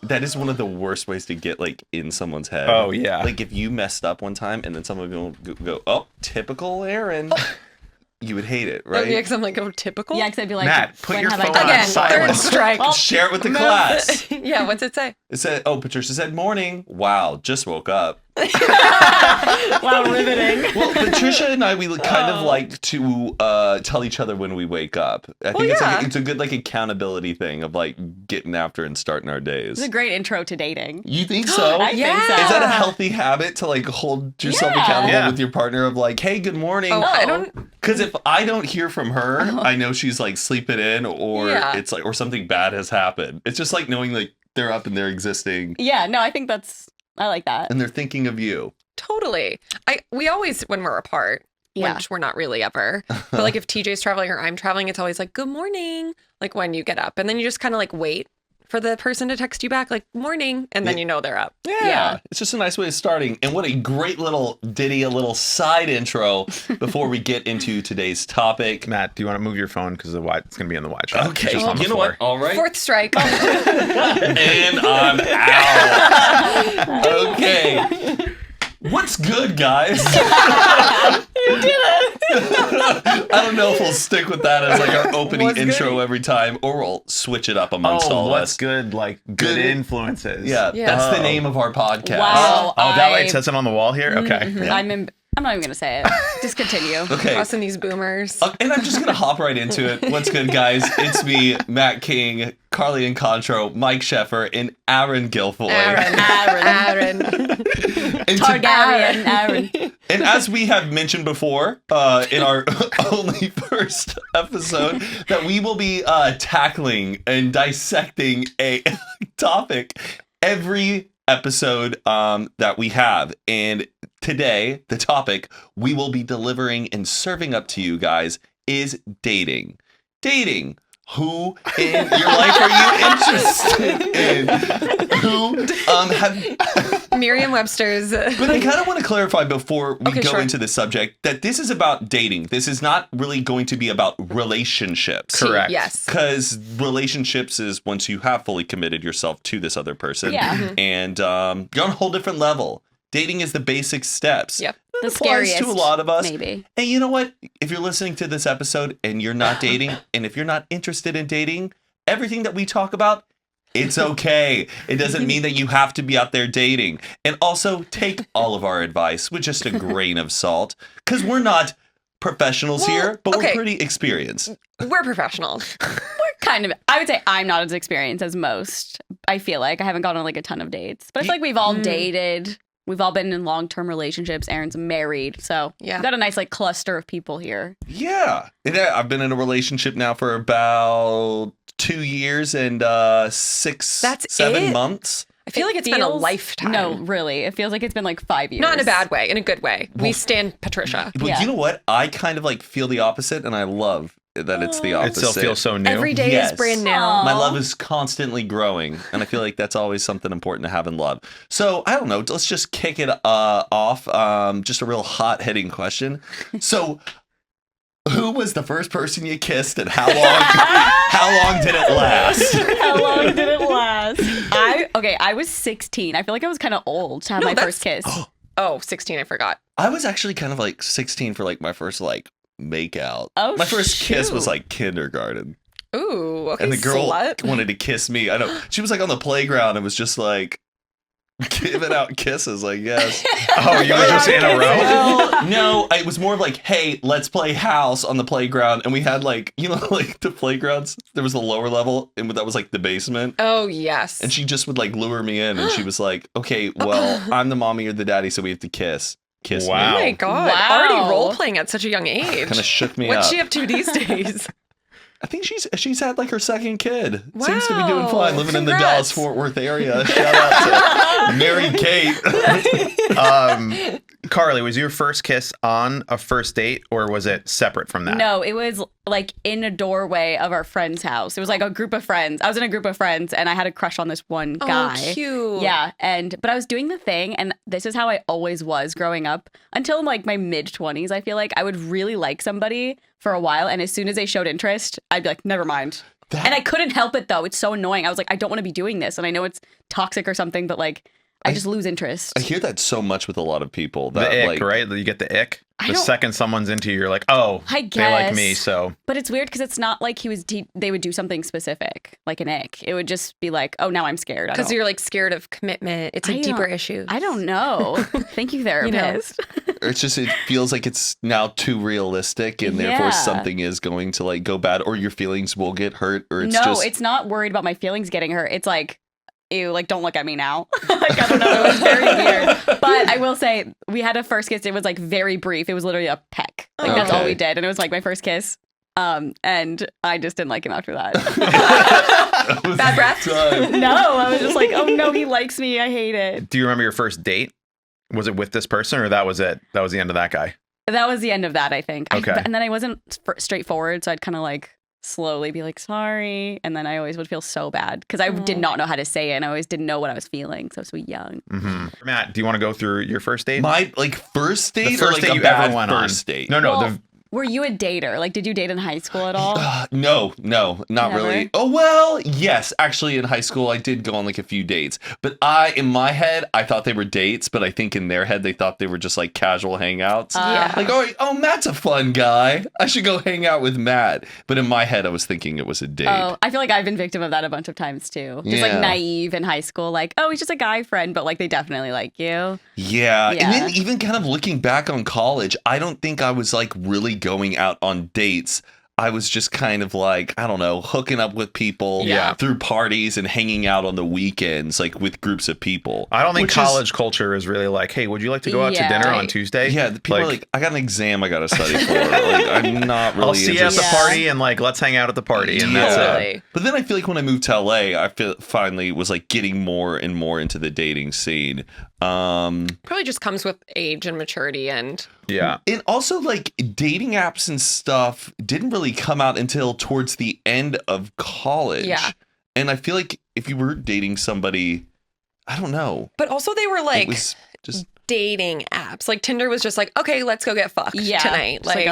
that is one of the worst ways to get like in someone's head. Oh yeah. Like if you messed up one time and then someone will go, oh, typical Erin. You would hate it, right? Yeah, because I'm like, oh, typical? Yeah, because I'd be like, Matt, put your phone on Again, silent. third strike. Well, Share it with the class. Yeah, what's it say? It said, oh, Patricia said morning. Wow, just woke up. wow, riveting. Well, Patricia and I, we kind of like to tell each other when we wake up. I think it's a good like accountability thing of like getting after and starting our days. It's a great intro to dating. You think so? I think so. Is that a healthy habit to like hold yourself accountable with your partner of like, hey, good morning? Oh, I don't. Because if I don't hear from her, I know she's like sleeping in or it's like, or something bad has happened. It's just like knowing like they're up and they're existing. Yeah, no, I think I like that. And they're thinking of you. Totally. We always, when we're apart, which we're not really ever, but like if TJ's traveling or I'm traveling, it's always like, good morning, like when you get up. And then you just kind of like wait for the person to text you back, like morning, and then you know they're up. Yeah. It's just a nice way of starting. And what a great little ditty, a little side intro before we get into today's topic. Matt, do you want to move your phone? Because it's going to be in the wide shot. Okay. You know what? All right. Fourth strike. And I'm out. Okay. What's good, guys? You did it. I don't know if we'll stick with that as like our opening intro every time, or we'll switch it up amongst all of us. What's good? Like good influences. Yeah, that's the name of our podcast. Wow. That way it says it on the wall here? Okay. Mm-hmm. Yeah. I'm not even going to say it. Just continue. Okay. Crossing these boomers. And I'm just going to hop right into it. What's good, guys? It's me, Matt King, Carly Incontro, Mike Sheffer, and Erin Gilfoy. Aaron. Targaryen, Aaron. And as we have mentioned before in our only first episode, that we will be tackling and dissecting a topic every episode that we have. And today, the topic we will be delivering and serving up to you guys is dating. Dating. Who in your life are you interested in? Who have... Merriam-Webster's. But I kind of want to clarify before we go sure. into the subject that this is about dating. This is not really going to be about relationships. Correct. Yes. Because relationships is once you have fully committed yourself to this other person. Yeah. And you're on a whole different level. Dating is the basic steps. Yep. The Applies scariest, to a lot of us. maybe. And you know what? If you're listening to this episode and you're not dating, and if you're not interested in dating, everything that we talk about, it's okay. It doesn't mean that you have to be out there dating. And also take all of our advice with just a grain of salt, because we're not professionals here, but we're pretty experienced. We're professionals. We're kind of, I would say I'm not as experienced as most. I feel like I haven't gone on like a ton of dates, but I feel like we've all dated. We've all been in long-term relationships. Aaron's married. So we've got a nice like cluster of people here. Yeah. I've been in a relationship now for about 2 years and 7 months. I feel like it's been a lifetime. No, really. It feels like it's been like 5 years. Not in a bad way, in a good way. We stand Patricia. But you know what? I kind of like feel the opposite, and I love that it's the opposite. It still feels so new. Every day is brand new. My love is constantly growing, and I feel like that's always something important to have in love. So, I don't know. Let's just kick it off. Just a real hot-hitting question. So, who was the first person you kissed, and how long did it last? How long did it last? I was 16. I feel like I was kind of old to have my first kiss. Oh, 16, I forgot. I was actually kind of like 16 for like my first like make out. Oh, my first kiss was like kindergarten. Ooh, okay, and the girl slut. wanted to kiss me. I know. She was like on the playground and was just like giving out kisses, I guess. Oh, you were just in a row? No, it was more of like, hey, let's play house on the playground. And we had like, you know, like the playgrounds, there was a lower level and that was like the basement. Oh, yes. And she just would like lure me in and she was like, okay, well, I'm the mommy or the daddy, so we have to kiss me. Oh my God. Wow. Already role playing at such a young age. Kind of shook me What's up. she up to these days? I think she's had like her second kid. Wow. Seems to be doing fine, living in the Congrats. Dallas-Fort Worth area. Shout out to Mary Kate. Carly, was your first kiss on a first date or was it separate from that? No, it was like in a doorway of our friend's house. It was like a group of friends. I was in a group of friends and I had a crush on this one guy. Oh, cute. Yeah, but I was doing the thing, and this is how I always was growing up until like my mid-20s. I feel like I would really like somebody for a while, and as soon as they showed interest, I'd be like, never mind. And I couldn't help it though. It's so annoying. I was like, I don't want to be doing this. And I know it's toxic or something, but like, I just lose interest. I hear that so much with a lot of people. That, the ick, like, right? You get the ick. The second someone's into you, you're like, oh, I guess. they like me, so. But it's weird because it's not like they would do something specific, like an ick. It would just be like, oh, now I'm scared. Because you're like scared of commitment. It's a deeper issue. I don't know. Thank you, therapist. It's just, it feels like it's now too realistic and therefore something is going to like go bad or your feelings will get hurt or it's No, it's not worried about my feelings getting hurt. It's like, ew, like, don't look at me now. Like, I don't know. It was very weird. But I will say, we had a first kiss. It was, like, very brief. It was literally a peck. Like, that's all we did. And it was, like, my first kiss. And I just didn't like him after that. Bad breath? No, I was just like, oh, no, he likes me. I hate it. Do you remember your first date? Was it with this person or that was it? That was the end of that guy? That was the end of that, I think. Okay. And then I wasn't straightforward, so I'd kind of, like, slowly be like, sorry. And then I always would feel so bad because I did not know how to say it. And I always didn't know what I was feeling. So I was so young. Mm-hmm. Matt, do you want to go through your first date? My like first date the first or like date a you bad ever went first on? date? No, Were you a dater? Like, did you date in high school at all? No, not Never? really. Oh, well, yes. Actually, in high school, I did go on like a few dates. But in my head, I thought they were dates. But I think in their head, they thought they were just like casual hangouts. Yeah. Like, oh, Matt's a fun guy. I should go hang out with Matt. But in my head, I was thinking it was a date. Oh, I feel like I've been victim of that a bunch of times too. Just like naive in high school. Like, oh, he's just a guy friend. But like, they definitely like you. Yeah. And then even kind of looking back on college, I don't think I was like really going out on dates. I was just kind of like, I don't know, hooking up with people through parties and hanging out on the weekends, like with groups of people. I don't think college culture is really like, hey, would you like to go out to dinner on Tuesday? Yeah, the people are like, I got an exam I got to study for. Like, I'm not really I'll see you at the party and like, let's hang out at the party. And that's it. But then I feel like when I moved to LA, I finally was like getting more and more into the dating scene. Probably just comes with age and maturity and and also like dating apps and stuff didn't really come out until towards the end of college. And I feel like if you were dating somebody, I don't know, but also they were like, it was just dating apps. Like Tinder was just like, okay, let's go get fucked tonight. Like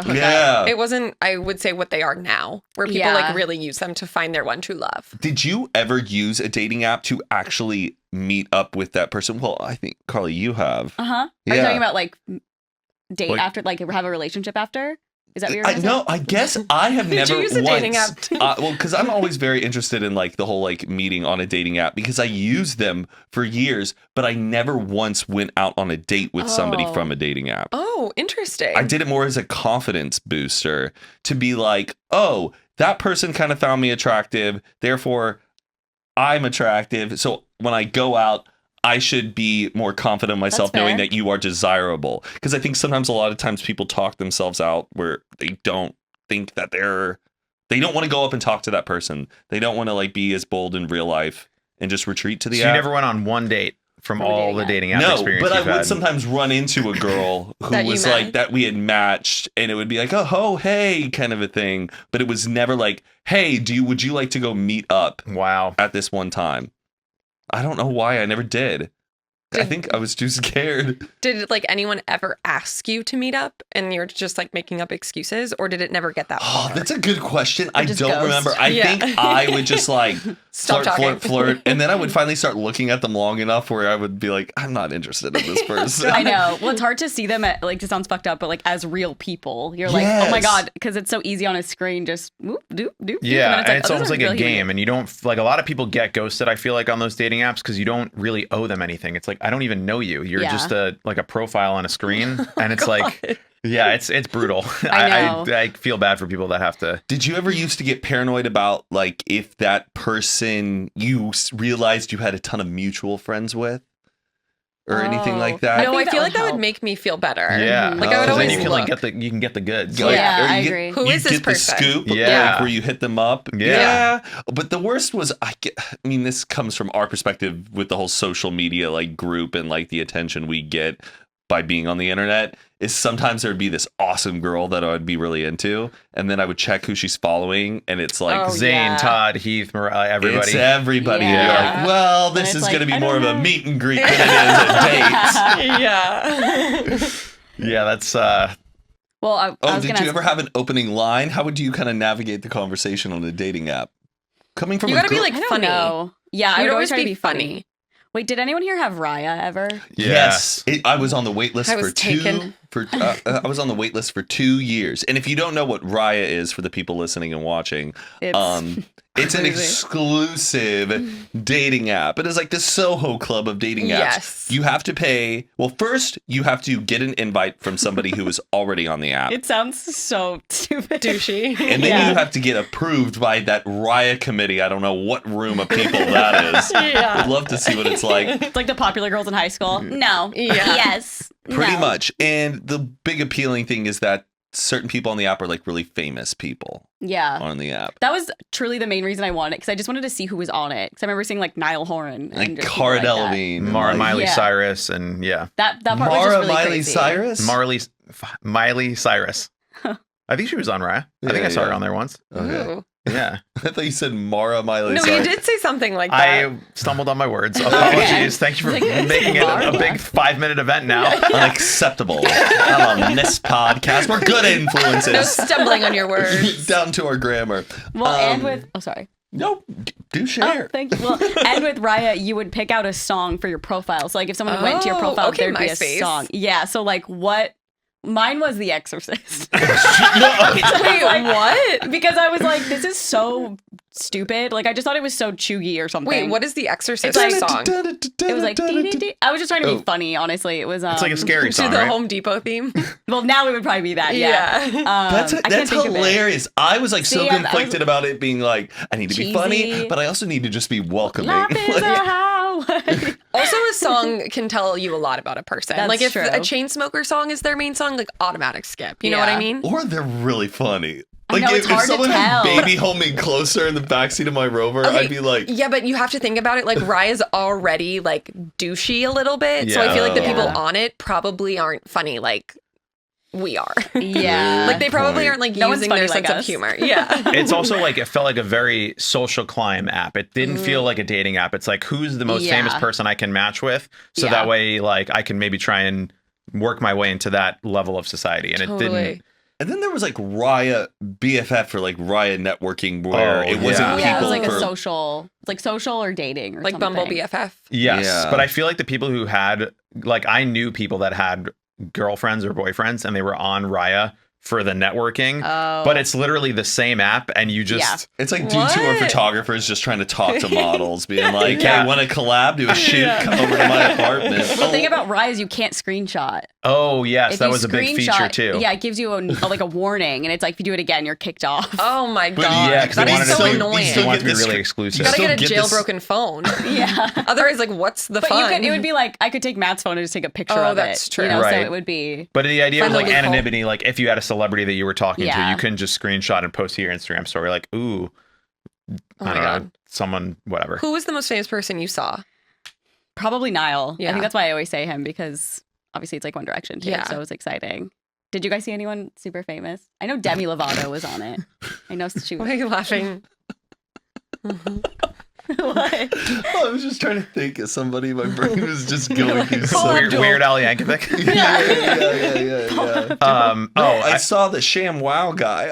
it wasn't, I would say, what they are now, where people like really use them to find their one true love. Did you ever use a dating app to actually meet up with that person? Well, I think, Carly, you have. Are you talking about like date after, like have a relationship after? Is that what you're saying? No, I guess I have never you use a dating app too? Well, because I'm always very interested in like the whole like meeting on a dating app because I used them for years, but I never once went out on a date with somebody from a dating app. Oh, interesting. I did it more as a confidence booster to be like, oh, that person kind of found me attractive, therefore I'm attractive. So when I go out, I should be more confident in myself knowing that you are desirable. Because I think sometimes a lot of times people talk themselves out where they don't think that they don't want to go up and talk to that person. They don't want to like be as bold in real life and just retreat to the app. You never went on one date from all the dating app experience but I you've had. would sometimes run into a girl who was like that we had matched and it would be like, oh, hey, kind of a thing. But it was never like, hey, would you like to go meet up at this one time? I don't know why I never did. I think I was too scared. Did like anyone ever ask you to meet up and you're just like making up excuses, or did it never get that far? Oh, that's a good question. I don't remember. I think I would just like flirt, and then I would finally start looking at them long enough where I would be like, I'm not interested in this person. I know. Well, it's hard to see them at, like, it sounds fucked up, but like as real people, you're like, oh my god, because it's so easy on a screen. Just whoop, doop, doop. Yeah, and it's almost like a game, and you don't like a lot of people get ghosted. I feel like on those dating apps because you don't really owe them anything. It's like I don't even know you. You're just a profile on a screen, and it's like, it's brutal. I feel bad for people that have to. Did you ever used to get paranoid about like if that person you realized you had a ton of mutual friends with? Or anything like that? No, I feel like that would make me feel better. Yeah. Like I would always then you can get the goods. Like, I agree. Who is this person? The scoop, like, where you hit them up. Yeah. But the worst was, I mean, this comes from our perspective with the whole social media like group and like the attention we get by being on the internet, is sometimes there would be this awesome girl that I would be really into, and then I would check who she's following, and it's like Zane, Todd, Heath, Mariah, everybody. It's everybody. And you're like, well, this is going to be more of a meet and greet than it is a date. Yeah, that's... Well, I was did you ever have an opening line? How would you kind of navigate the conversation on a dating app? Coming from you gotta be like I don't funny. know. Yeah, I You'd would always always try to be be funny. Wait, did anyone here have Raya ever? Yes, I was on the wait list I was taken. I was on the wait list for 2 years. And if you don't know what Raya is, for the people listening and watching, it's an exclusive dating app. It is like the Soho Club of dating apps. Yes. You have to pay. Well, first you have to get an invite from somebody who is already on the app. It sounds so stupid. Douchey. And then you have to get approved by that Raya committee. I don't know what room of people that is. Yeah. I'd love to see what it's like. It's like the popular girls in high school. No. Yeah. Yes. Pretty No. much. And the big appealing thing is that certain people on the app are like really famous people Yeah. on the app. That was truly the main reason I wanted it, because I just wanted to see who was on it. Because I remember seeing like Niall Horan. Like and just Cara people like that. Delevingne. Mara, and, like, Miley Yeah. Cyrus, and yeah, That part was Mara just really Miley crazy. Cyrus? Miley Cyrus. I think she was on Raya. I think Yeah, I saw her yeah. on there once. Okay. Ooh. Yeah, I thought you said Mara Miley No, Cyrus. you did say something like that. I stumbled on my words. Apologies. Thank you for Like, making it a Mara. big 5-minute event now. Unacceptable. Not on this podcast. We're good No influences. stumbling on your words. Down to our grammar. Well, and with sorry. No, do share. Oh, thank you. Well, and with Raya, you would pick out a song for your profile. So like if someone went to your Oh, profile, okay, there'd be a MySpace. song. Yeah. So like what? Mine was The Exorcist. Wait, what? Because I was like, this is so stupid. Like I just thought it was so chuggy or something. Wait, what is the Exorcist It's like- song? It was like dee-dee-dee. I was just trying to be funny, honestly. It was It's like a scary To song, the right? Home Depot theme? Well, now it would probably be that. Yeah. That's I can't that's think of it. hilarious. I was like so See, I was- conflicted about it being like, I need to be funny, Cheesy. but I also need to just be welcoming. Life is Like, a highway. Also, a song can tell you a lot about a person. That's like if true. a Chainsmoker song is their main song, like automatic skip. You know what I Yeah. mean? or they're really funny. I Like know, if, it's hard to someone had tell. Baby Hold Me Closer in the backseat of my Rover, Okay, I'd be like, yeah, but you have to think about it. Like Raya's already like douchey a little bit, so I feel like the people Yeah. on it probably aren't funny like we are. Yeah. Like they probably point. aren't like No one's using their funny like sense of us. humor. Yeah. It's also like it felt like a very social climb app. It didn't feel like a dating app. It's like who's the most Yeah. famous person I can match with, so Yeah. that way like I can maybe try and work my way into that level of society. And it didn't. and then there was like Raya BFF or like Raya networking where Oh, it wasn't yeah. people Yeah, it was like for a social, like social or dating or Like something. Bumble BFF. Yes, Yeah. but I feel like the people who had like I knew people that had girlfriends or boyfriends and they were on Raya for the networking, Oh. but it's literally the same app and you just it's like dudes who are What? photographers just trying to talk to models, being like, Yeah. hey, want to collab, do a shoot, come over to my apartment. The thing about Raya is you can't screenshot. oh yes, If that you was a big feature screenshot- too. Yeah, it gives you like a warning, and it's like if you do it again, you're kicked off. Oh my But god. Yeah, 'cause that they is wanted so to be- annoying. they still wanted to be get this- really You exclusive. gotta still get a get this- jailbroken phone. Yeah. Otherwise, like, what's the But fun? you could, it would be like I could take Matt's phone and just take a picture Oh, of that's it. true. You know, so Right. it would be. But the idea was Find the like loophole. anonymity. Like if you had a celebrity that you were talking to, Yeah. you couldn't just screenshot and post to your Instagram story. Like, ooh, Oh I my don't know, god. someone, whatever. Who was the most famous person you saw? Probably Niall. Yeah. I think that's why I always say him, because obviously it's like One Direction too. Yeah. So it's exciting. Did you guys see anyone super famous? I know Demi Lovato was on it. I know she Why was. are you laughing? What? I was just trying to think of somebody. My brain was just going through Oh, so Weird Al Yankovic. yeah. I saw the ShamWow guy.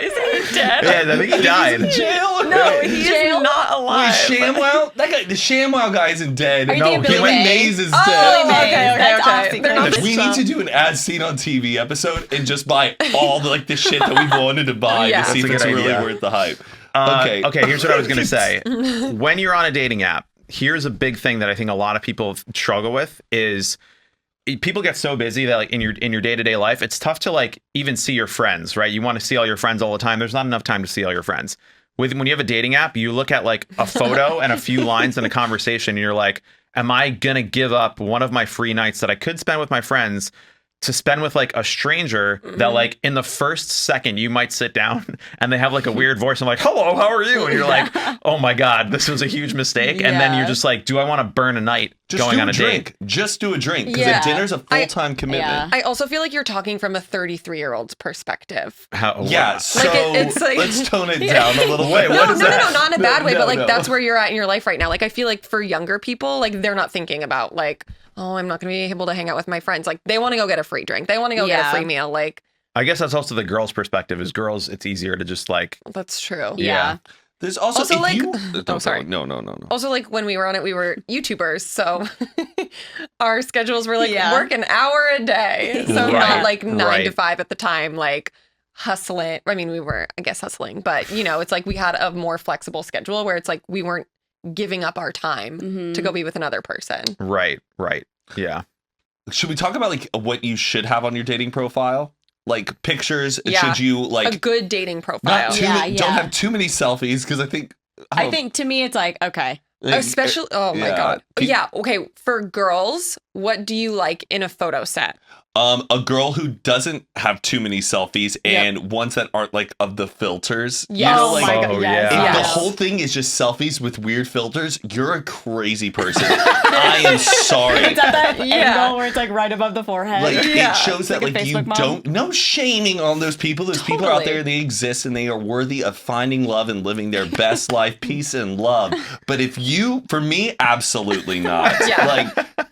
Is he dead? Yeah, I think he died. Jail? No, he is not Wait, alive. ShamWow? That guy, the ShamWow guy isn't dead. Are you No, thinking Billy Billy May? Mays is Oh, dead. Billy Mays. okay, That's okay. off They're not secret. We need to do an ad scene on TV episode and just buy all the the shit that we've wanted to buy Yeah. to see if That's a it's good really idea. worth the hype. Okay, here's what I was going to say. When you're on a dating app, here's a big thing that I think a lot of people struggle with is people get so busy that like in your day-to-day life, it's tough to like even see your friends, right? You want to see all your friends all the time. There's not enough time to see all your friends. When you have a dating app, you look at like a photo and a few lines in a conversation and you're like, am I going to give up one of my free nights that I could spend with my friends to spend with like a stranger that like in the first second you might sit down and they have like a weird voice and like, hello, how are you? And you're like, oh my God, this was a huge mistake. And then Yeah. you're just like, do I want to burn a night Just going do on a a drink. date? Just do a drink. Because Yeah. a dinner's a full-time commitment. Yeah. I also feel like you're talking from a 33-year-old's perspective. How, Yeah, wow. so it's like- let's tone it down a little bit. No, What is that? not in a bad way, No, but like no. that's where you're at in your life right now. Like I feel like for younger people, like they're not thinking about like, oh, I'm not going to be able to hang out with my friends. Like they want to go get a free drink. They want to go get a Yeah. free meal. Like I guess that's also the girls' perspective. Is girls, it's easier to just like. That's true. Yeah. There's also like sorry. No. Also, like when we were on it, we were YouTubers, so our schedules were like work an hour a day, so not like 9 to 5 at the time, like hustling. I mean, we were, I guess, hustling, but it's like we had a more flexible schedule where it's like we weren't giving up our time to go be with another person. Right. Yeah. Should we talk about like what you should have on your dating profile? Like pictures, should you like a good dating profile? Don't have too many selfies because I think to me it's like okay. Especially my god. Okay, for girls, what do you like in a photo set? A girl who doesn't have too many selfies and ones that aren't like of the filters. Yes. My God. If the whole thing is just selfies with weird filters, you're a crazy person. I am sorry. It's at that angle where it's like right above the forehead. Like it shows that like like you don't. No shaming on those people. Those people are out there and they exist and they are worthy of finding love and living their best life, peace and love. But for me, absolutely not. Like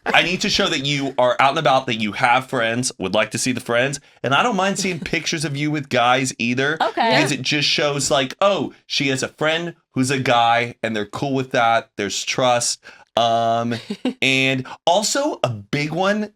I need to show that you are out and about, that you have friends, would like to see the friends. And I don't mind seeing pictures of you with guys either. Okay. Because it just shows like, oh, she has a friend who's a guy and they're cool with that. There's trust. And also a big one,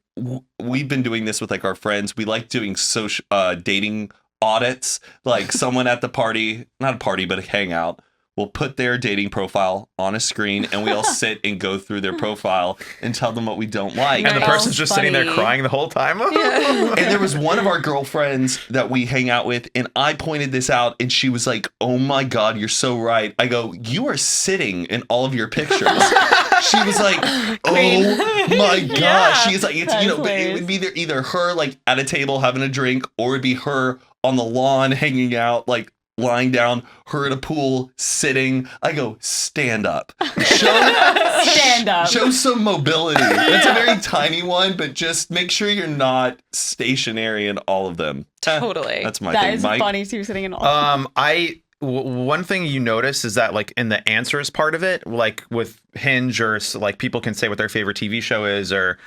we've been doing this with like our friends. We like doing social dating audits, like someone at the party, not a party, but a hangout. We'll put their dating profile on a screen and we all sit and go through their profile and tell them what we don't like. And the person's just sitting there crying the whole time. And there was one of our girlfriends that we hang out with and I pointed this out and she was like, oh my God, you're so right. I go, you are sitting in all of your pictures. She was like, oh my gosh. She's like, it's, but it would be either her like at a table having a drink or it'd be her on the lawn hanging out, like lying down, her at a pool, sitting. I go, stand up. Stand up. Show some mobility. It's a very tiny one, but just make sure you're not stationary in all of them. Totally. That's my thing. That is Mike? Funny too, sitting in all. One thing you notice is that like in the answers part of it, like with Hinge or like people can say what their favorite TV show is or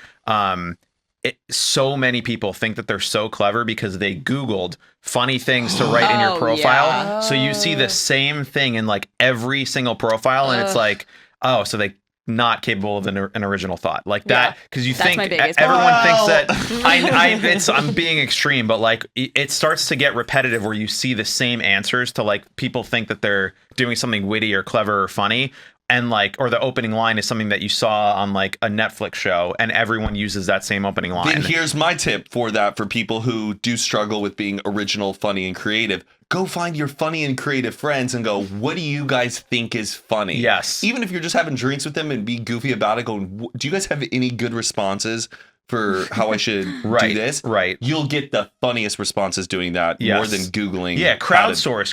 so many people think that they're so clever because they Googled funny things to write in your profile. Yeah. So you see the same thing in like every single profile and it's like, oh, so they not capable of an original thought like that. Because you think everyone thinks that I'm being extreme, but like it starts to get repetitive where you see the same answers to like people think that they're doing something witty or clever or funny. And like, or the opening line is something that you saw on like a Netflix show and everyone uses that same opening line. Then here's my tip for that for people who do struggle with being original, funny, and creative. Go find your funny and creative friends and go, what do you guys think is funny? Yes. Even if you're just having drinks with them and be goofy about it, going, do you guys have any good responses for how I should do this? Right. You'll get the funniest responses doing that more than Googling. Yeah, crowdsource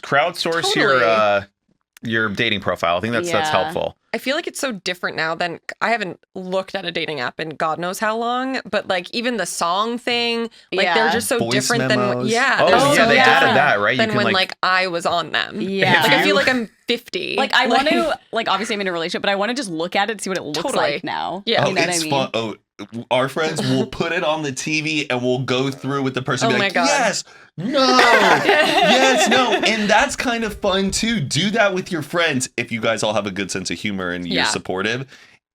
your dating profile. I think that's helpful. I feel like it's so different now than I haven't looked at a dating app in God knows how long, but like even the song thing, like they're just so Voice different memos. than they added that, right? Than when like I was on them. Yeah. Like I feel like I'm 50. Like I want to like obviously I'm in a relationship, but I want to just look at it and see what it looks like now. Yeah. You know what I mean? Fun. Oh, our friends will put it on the TV and we'll go through with the person and be like, yes, no, yes, no. And that's kind of fun too. Do that with your friends. If you guys all have a good sense of humor and you're supportive,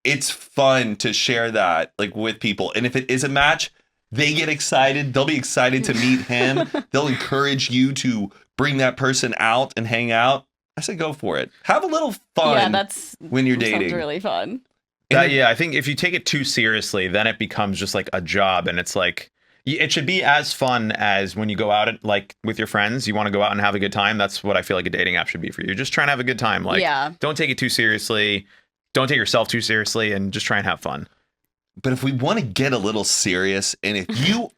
it's fun to share that like with people. And if it is a match, they get excited. They'll be excited to meet him. They'll encourage you to bring that person out and hang out. I say go for it. Have a little fun when you're dating. Sounds really fun. I think if you take it too seriously, then it becomes just like a job, and it's like it should be as fun as when you go out like with your friends. You want to go out and have a good time. That's what I feel like a dating app should be for you. Just trying to have a good time. Like, don't take it too seriously. Don't take yourself too seriously, and just try and have fun. But if we want to get a little serious, and if you,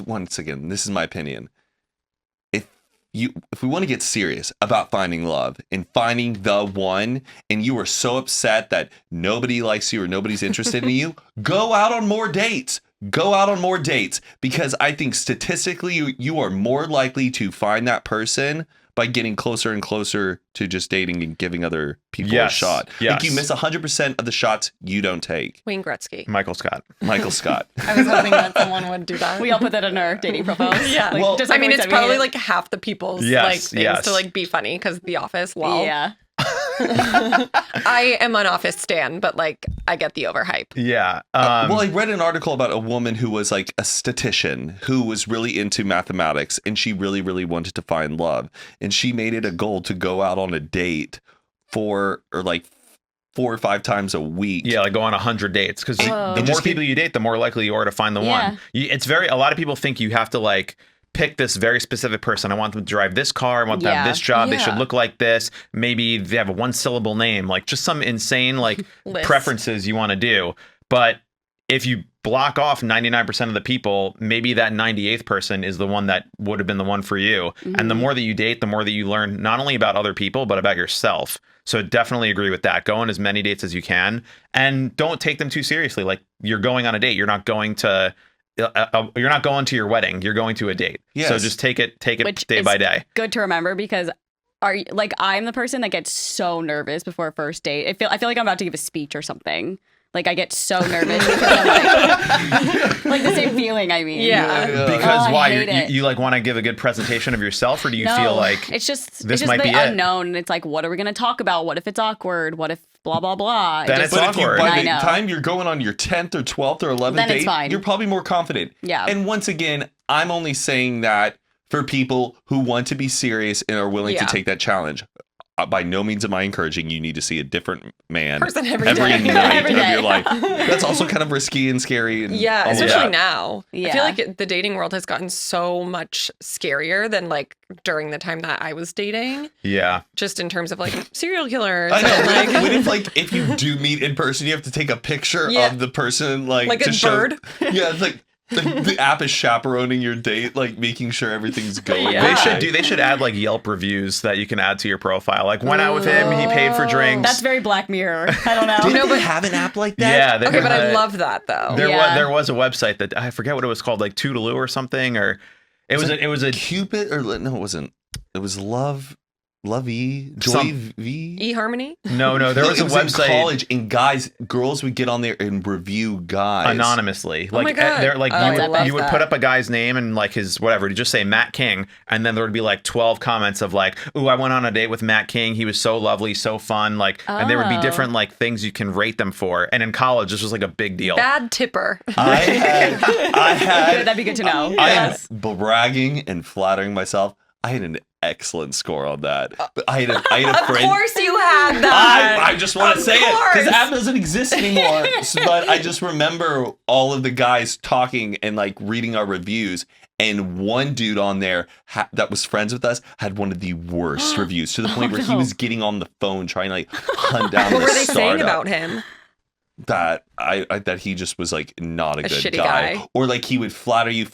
once again, this is my opinion. If we want to get serious about finding love and finding the one, and you are so upset that nobody likes you or nobody's interested in you, go out on more dates. Go out on more dates, because I think statistically you are more likely to find that person by getting closer and closer to just dating and giving other people a shot. Yes. Like you miss 100% of the shots you don't take. Wayne Gretzky. Michael Scott. I was hoping that someone would do that. We all put that in our dating profiles. Yeah. Like, Well, just like I mean, we it's said, we probably hate it. like half the people's Yes, like things yes. to like be funny because The Office. Lol. Yeah. I am an Office stan, but like I get the overhype. Yeah. Well, I read an article about a woman who was like a statistician who was really into mathematics and she really, really wanted to find love. And she made it a goal to go out on a date 4 or 5 times a week. Yeah, like go on 100 dates because the more people you date, the more likely you are to find the one. A lot of people think you have to like pick this very specific person. I want them to drive this car. I want them to have this job. They should look like this. Maybe they have a 1-syllable name, like just some insane like preferences you want to do. But if you block off 99% of the people, maybe that 98th person is the one that would have been the one for you. Mm-hmm. And the more that you date, the more that you learn not only about other people, but about yourself. So definitely agree with that. Go on as many dates as you can and don't take them too seriously. Like you're going on a date. You're not going to your wedding. You're going to a date. Yes. So just take it day by day. Good to remember because I'm the person that gets so nervous before a first date. I feel like I'm about to give a speech or something. Like I get so nervous because I'm like the same feeling. I mean, because why you like want to give a good presentation of yourself, or do you feel like it's just might be the unknown? It's like, what are we going to talk about? What if it's awkward? What if blah blah blah? Then it's awkward. By the time you're going on your 10th or 12th or 11th date, you're probably more confident. Yeah. And once again, I'm only saying that for people who want to be serious and are willing to take that challenge. By no means am I encouraging you need to see a different man every night of your life. That's also kind of risky and scary. And especially now. Yeah. I feel like the dating world has gotten so much scarier than like during the time that I was dating. Yeah. Just in terms of like serial killers. I know. What if if you do meet in person, you have to take a picture of the person like a bird? Yeah, it's like the app is chaperoning your date, like making sure everything's going. Yeah. They should add like Yelp reviews that you can add to your profile. Like went out with him, he paid for drinks. That's very Black Mirror. I don't know. Didn't they have an app like that? Yeah. Okay, but I love that though. There was a website that I forget what it was called, like Toodaloo or something, or it was a Cupid or no, it wasn't. It was Lovey, Joy V, eHarmony. No, there was a website in college, and girls would get on there and review guys anonymously. Like, they're like you would put up a guy's name and like his whatever, to just say Matt King, and then there would be like 12 comments of like, "Ooh, I went on a date with Matt King. He was so lovely, so fun." Like, and there would be different like things you can rate them for. And in college, this was like a big deal. Bad tipper. I had. That'd be good to know. I am bragging and flattering myself. I had an excellent score on that. But I had a friend. Of course you had that. I just want to say it because app doesn't exist anymore. But I just remember all of the guys talking and like reading our reviews. And one dude on there that was friends with us had one of the worst reviews, to the point where he was getting on the phone trying to like hunt down what the were they saying startup. about him? That that he just was like not a good shitty guy, or like he would flatter you,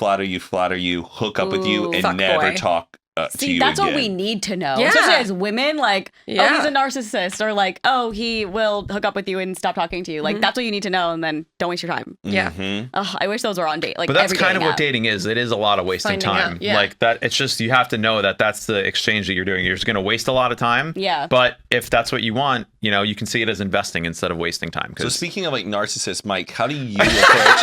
hook up with you, and never talk to you that's again. what we need to know, Yeah. especially as women. Like, oh, Yeah. he's a narcissist, or like, oh, he will hook up with you and stop talking to you. Like, that's what you need to know, and then don't waste your time. Yeah. Oh, I wish those were on date. Like, but that's every kind of dating what app. dating is. It is a lot of wasting Finding time. out, yeah. Like that. It's just you have to know that that's the exchange that you're doing. You're just going to waste a lot of time. Yeah. But if that's what you want, you can see it as investing instead of wasting time. So speaking of like narcissists, Mike, how do you approach?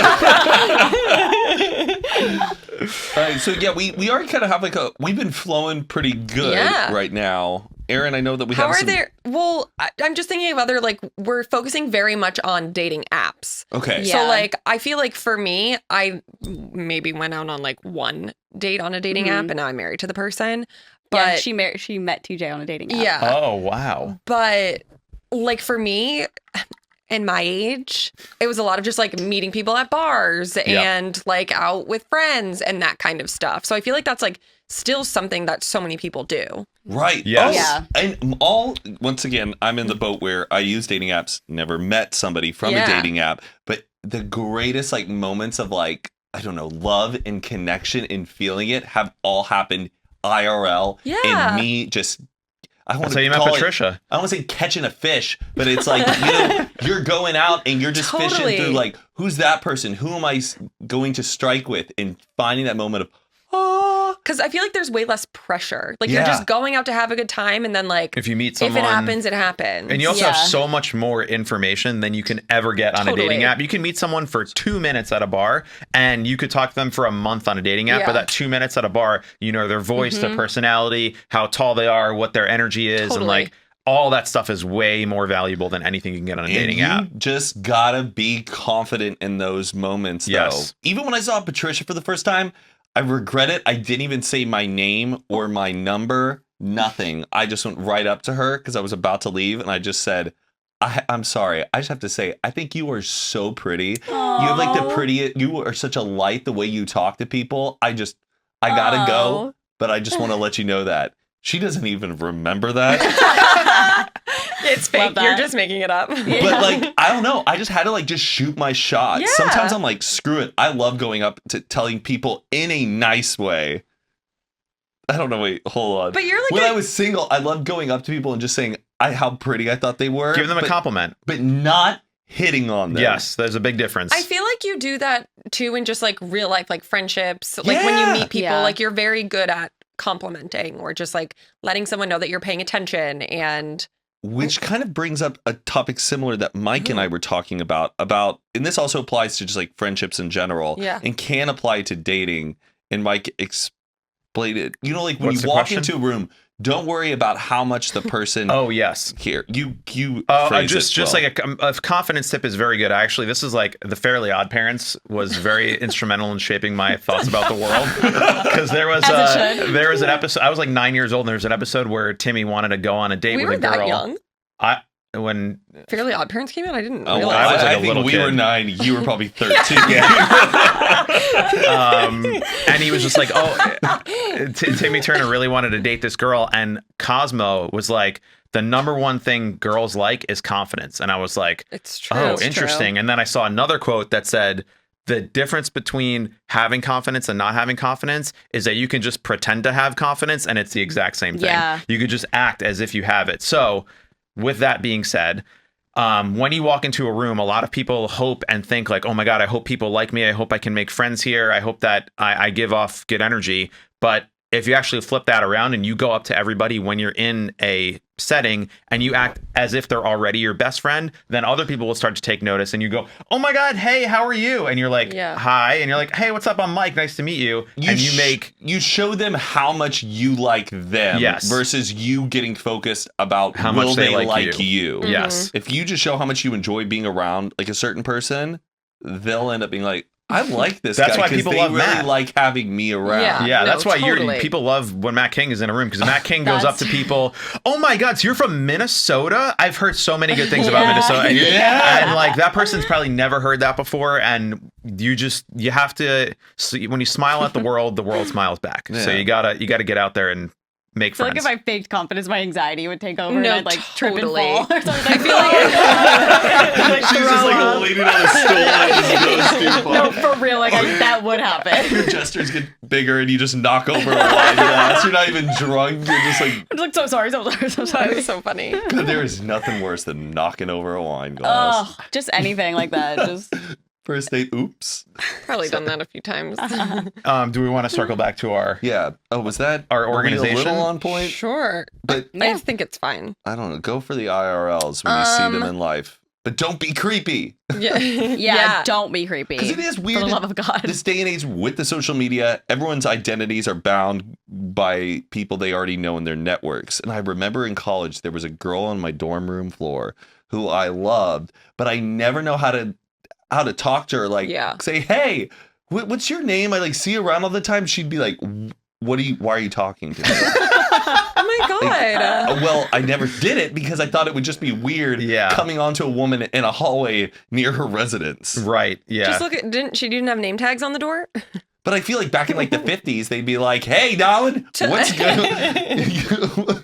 All right, so yeah, we already kind of have like we've been flowing pretty good right now. Erin, I know that we have some... Well, I'm just thinking of other, like, we're focusing very much on dating apps. Okay. So, like, I feel like for me, I maybe went out on, like, one date on a dating app, and now I'm married to the person. But she met TJ on a dating app. Yeah. Oh, wow. But, like, for me... in my age, it was a lot of just like meeting people at bars and like out with friends and that kind of stuff. So I feel like that's like still something that so many people do. Right. Yes. Yeah. And once again, I'm in the boat where I use dating apps, never met somebody from a dating app, but the greatest like moments of like, I don't know, love and connection and feeling it have all happened IRL. Yeah. And me just... That's how you met Patricia. I don't want to say catching a fish, but it's like, you're going out and you're just fishing through like, who's that person? Who am I going to strike with? And finding that moment of, because I feel like there's way less pressure. Like you're just going out to have a good time, and then like if you meet someone, if it happens, it happens. And you also have so much more information than you can ever get on a dating app. You can meet someone for 2 minutes at a bar, and you could talk to them for a month on a dating app. But that 2 minutes at a bar, you know their voice, their personality, how tall they are, what their energy is, and like. All that stuff is way more valuable than anything you can get on a dating app. You just gotta be confident in those moments, though. Yes. Even when I saw Patricia for the first time, I regret it. I didn't even say my name or my number, nothing. I just went right up to her because I was about to leave, and I just said, I'm sorry. I just have to say, I think you are so pretty. Aww. You have like the prettiest, you are such a light the way you talk to people. I gotta go, but I just want to let you know that. She doesn't even remember that. It's fake. You're just making it up. But like, I don't know. I just had to like just shoot my shot. Yeah. Sometimes I'm like, screw it. I love going up to telling people in a nice way. I don't know. Wait, hold on. But you're like when I was single, I loved going up to people and just saying how pretty I thought they were. Give them a compliment. But not hitting on them. Yes, there's a big difference. I feel like you do that too in just like real life, like friendships. Like when you meet people, like you're very good at complimenting or just like letting someone know that you're paying attention. And which kind of brings up a topic similar that Mike and I were talking about, and this also applies to just like friendships in general and can apply to dating. And Mike explained it, you know, like when you walk into a room, don't worry about how much the person. Oh yes. Here, you. Just like a confidence tip is very good. Actually, this is like the Fairly Odd Parents was very instrumental in shaping my thoughts about the world. Because there was an episode. I was like 9 years old, and there was an episode where Timmy wanted to go on a date with a girl. We were that young. When Fairly Odd Parents came out, I didn't realize. I was like I think we were 9. You were probably 13. And he was just like, Timmy Turner really wanted to date this girl, and Cosmo was like, the number one thing girls like is confidence. And I was like, it's true. Oh, interesting. And then I saw another quote that said, the difference between having confidence and not having confidence is that you can just pretend to have confidence, and it's the exact same thing. Yeah. You could just act as if you have it. So with that being said, when you walk into a room, a lot of people hope and think like, oh my God, I hope people like me. I hope I can make friends here. I hope that I give off good energy. But if you actually flip that around and you go up to everybody when you're in a setting and you act as if they're already your best friend, then other people will start to take notice, and you go, oh my God, hey, how are you? And you're like, hi. And you're like, hey, what's up? I'm Mike. Nice to meet you. You show them how much you like them versus you getting focused about how much they like you. Mm-hmm. Yes. If you just show how much you enjoy being around like a certain person, they'll end up being like, I like this that's guy why people love really Matt. Like having me around. Yeah, that's why people love when Matt King is in a room, because Matt King goes up to people. Oh my God, so you're from Minnesota? I've heard so many good things about Minnesota. And, and like that person's probably never heard that before. And you have to, when you smile at the world smiles back. Yeah. So you gotta get out there and make friends. I feel like if I faked confidence, my anxiety would take over and I'd like trip and fall or something. I feel like she's just like leaning on a stool and just goes too far. No, for real, like that would happen. Your gestures get bigger and you just knock over a wine glass. You're not even drunk. You're just like, I'm like, so sorry. That's so funny. God, there is nothing worse than knocking over a wine glass. Oh, just anything like that. Just first date, oops. Probably done that a few times. Do we want to circle back to our was that our organization? A little on point? Sure. But I just think it's fine. I don't know. Go for the IRLs when you see them in life. But don't be creepy. Yeah, don't be creepy. Because it is weird. For the love of God. This day and age with the social media, everyone's identities are bound by people they already know in their networks. And I remember in college, there was a girl on my dorm room floor who I loved, but I never know how to talk to her. Like, say, hey, what's your name? I like see you around all the time. She'd be like, why are you talking to me? Oh my God. Like, well, I never did it because I thought it would just be weird coming onto a woman in a hallway near her residence. Right. Yeah. Just look at, she didn't have name tags on the door? But I feel like back in like the 50s, they'd be like, hey, darling, what's good?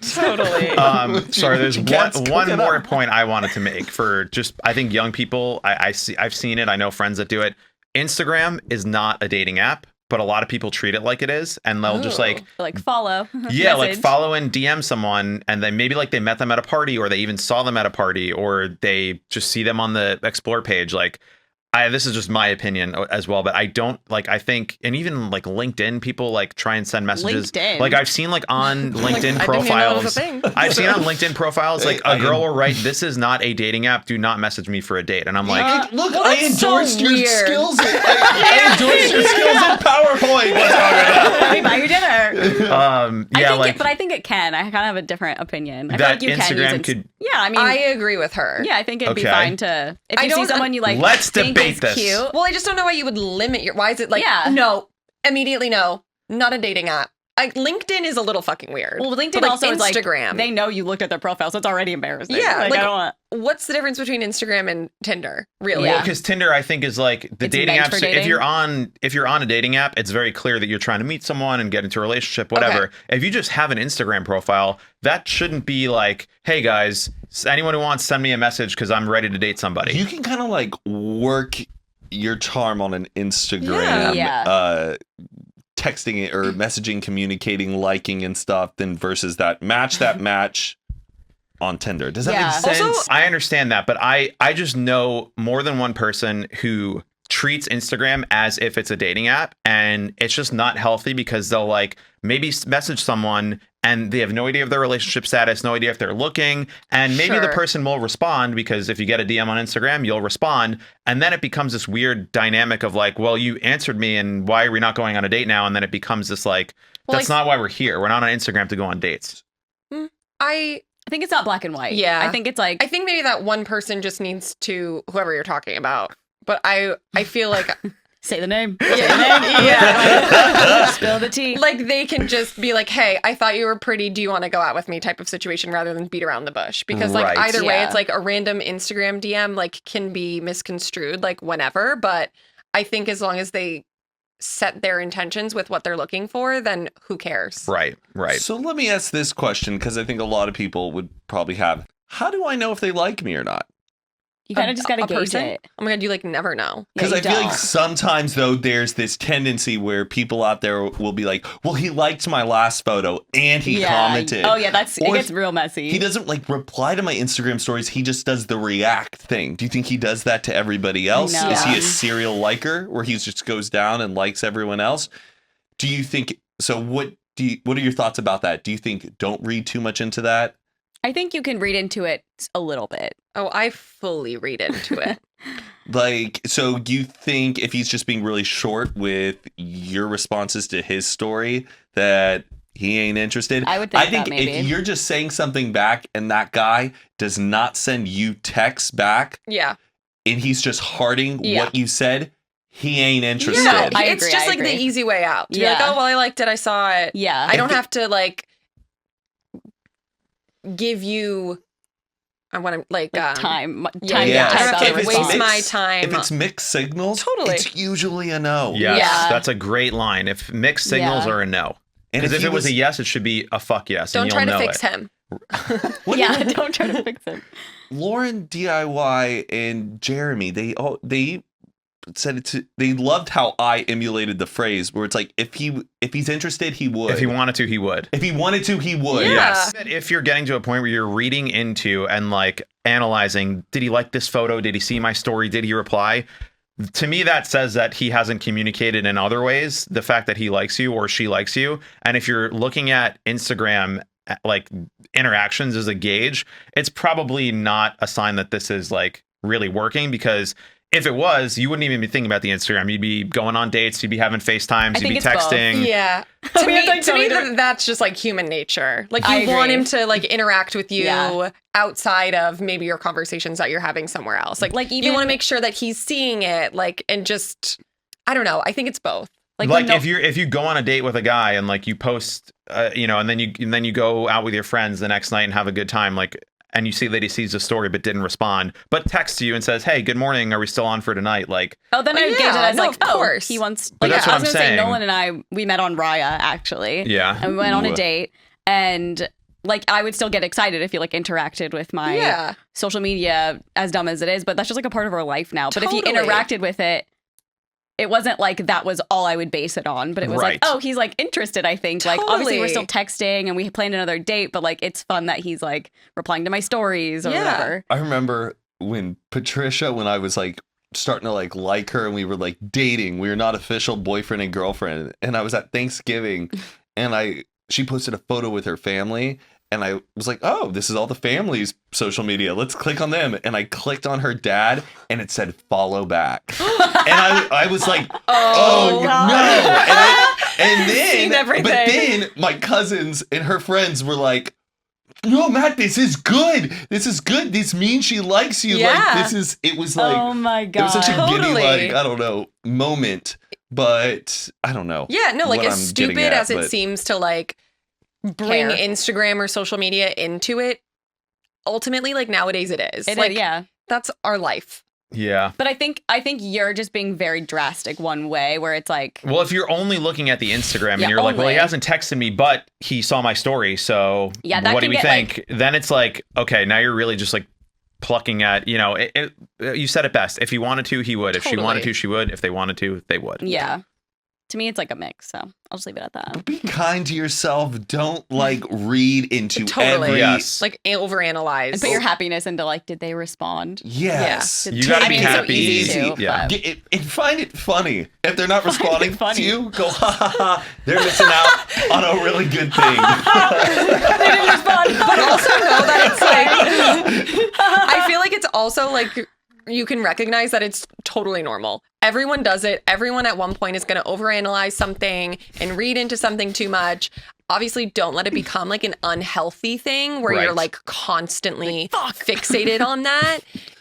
Totally. Sorry, there's one more point I wanted to make for just, I think young people, I've seen it. I know friends that do it. Instagram is not a dating app, but a lot of people treat it like it is. And they'll just like follow. Yeah, like follow and DM someone. And then maybe like they met them at a party, or they even saw them at a party, or they just see them on the Explore page. Like, this is just my opinion as well, but I don't like, I think, and even like LinkedIn, people like try and send messages. LinkedIn. Like I've seen like on LinkedIn profiles, I've seen on LinkedIn profiles, like a girl will write, "This is not a dating app. Do not message me for a date." And I'm like, look, I endorsed your skills. I endorsed your skills in PowerPoint. What's wrong with that? Let me buy your dinner. yeah, but I think it can. I kind of have a different opinion. I that feel like you Instagram can could. Yeah, I mean, I agree with her. Yeah, I think it'd be fine to if you see someone you like. Let's think debate is this. Cute. Well, I just don't know why you would limit your. Why is it like? Yeah. No, immediately no, not a dating app. LinkedIn is a little fucking weird. Well, LinkedIn also is Instagram. Like, they know you looked at their profile, so it's already embarrassing. Yeah, like I don't want. What's the difference between Instagram and Tinder? Really? Well, because Tinder, I think, is like the dating apps. If you're on a dating app, it's very clear that you're trying to meet someone and get into a relationship, whatever. Okay. If you just have an Instagram profile, that shouldn't be like, "Hey guys, anyone who wants, send me a message because I'm ready to date somebody." You can kind of like work your charm on an Instagram. Texting it or messaging, communicating, liking and stuff, then versus that match on Tinder. Does that make sense? Also, I understand that, but I just know more than one person who treats Instagram as if it's a dating app, and it's just not healthy because they'll like maybe message someone and they have no idea of their relationship status, no idea if they're looking, and maybe the person will respond because if you get a DM on Instagram, you'll respond, and then it becomes this weird dynamic of like, well, you answered me and why are we not going on a date now? And then it becomes this like, that's not why we're here. We're not on Instagram to go on dates. I think it's not black and white. Yeah. I think it's like, I think maybe that one person just needs to, whoever you're talking about. But I feel like say the name. Yeah. Spill the tea. Like they can just be like, "Hey, I thought you were pretty. Do you want to go out with me?" type of situation rather than beat around the bush. Because like either way, it's like a random Instagram DM like can be misconstrued like whenever. But I think as long as they set their intentions with what they're looking for, then who cares? Right. So let me ask this question because I think a lot of people would probably have. How do I know if they like me or not? You kind of just got to gauge it. Oh my God, you like never know. Because I feel like sometimes though there's this tendency where people out there will be like, well, he liked my last photo and he commented. Oh yeah, it gets real messy. He doesn't like reply to my Instagram stories. He just does the react thing. Do you think he does that to everybody else? Is he a serial liker where he just goes down and likes everyone else? Do you think so? What are your thoughts about that? Do you think don't read too much into that? I think you can read into it a little bit. Oh, I fully read into it. Like, so you think if he's just being really short with your responses to his story that he ain't interested? I would think maybe. If you're just saying something back and that guy does not send you texts back, and he's just hearting what you said, he ain't interested. Yeah, it's just like the easy way out. To be like, oh, well, I liked it. I saw it. Yeah. I don't have to like give you I want to like time. Waste my time. If it's mixed signals, it's usually a no. Yes, that's a great line. If mixed signals are a no, because if it was a yes, it should be a fuck yes. Don't try to fix him. Don't try to fix him. Lauren DIY and Jeremy, they said they loved how I emulated the phrase where it's like if he's interested, he would. If he wanted to, he would. If he wanted to, he would. Yeah. Yes. If you're getting to a point where you're reading into and like analyzing, did he like this photo? Did he see my story? Did he reply? To me, that says that he hasn't communicated in other ways. The fact that he likes you or she likes you. And if you're looking at Instagram like interactions as a gauge, it's probably not a sign that this is like really working, because if it was, you wouldn't even be thinking about the Instagram. You'd be going on dates. You'd be having FaceTimes. You'd be texting. Both. Yeah. To me, that's just like human nature. Like you want him to like interact with you outside of maybe your conversations that you're having somewhere else. Like even, you want to make sure that he's seeing it. Like, and just, I don't know. I think it's both. Like if you go on a date with a guy and like you post, and then you go out with your friends the next night and have a good time, like. And you see that he sees the story but didn't respond, but texts you and says, "Hey, good morning. Are we still on for tonight?" Like, then I engage it as of course he wants. Like, that's what I'm saying. Nolan and we met on Raya actually. Yeah, and we went on a date, and like I would still get excited if you like interacted with my social media, as dumb as it is, but that's just like a part of our life now. But if you interacted with it. It wasn't like that was all I would base it on, but it was like, oh, he's like interested, I think. Like, obviously we're still texting and we planned another date, but like, it's fun that he's like replying to my stories or whatever. I remember when Patricia, when I was like starting to like her, and we were like dating. We were not official boyfriend and girlfriend. And I was at Thanksgiving, and she posted a photo with her family. And I was like, oh, this is all the family's social media. Let's click on them. And I clicked on her dad, and it said follow back. And I was like, oh no. And then my cousins and her friends were like, no, Matt, this is good. This means she likes you. Yeah. Like, it was like, oh my God. It was such a Totally. giddy, like, I don't know, moment. But I don't know. Yeah, no, like what as I'm stupid getting at, as it but- seems to like bring Care. Instagram or social media into it, ultimately, like nowadays it is. It like, is, yeah. That's our life. Yeah. But I think you're just being very drastic one way where it's like, Well, if you're only looking at the Instagram and Yeah, you're like, well, he only. hasn't texted me, but he saw my story, so Yeah, that what do can we get, think? Then it's like, okay, now you're really just like plucking at, you said it best. If he wanted to, he would. If she wanted Totally. to, she would. If they wanted to, they would. yeah. To me, it's like a mix. So I'll just leave it at that. Be kind to yourself. Don't like read into Totally. every. Yes. Like overanalyze. And put your happiness into like, did they respond? Yes. Yeah. You gotta I be mean, it's so happy. easy to, Yeah. but- And find it funny. If they're not responding funny. to you, go, ha ha ha. They're missing out on a really good thing. They didn't respond. But also know that it's like, I feel like it's also like, you can recognize that it's totally normal. Everyone does it. Everyone at one point is going to overanalyze something and read into something too much. Obviously, don't let it become like an unhealthy thing where you're Right. like constantly fixated on that,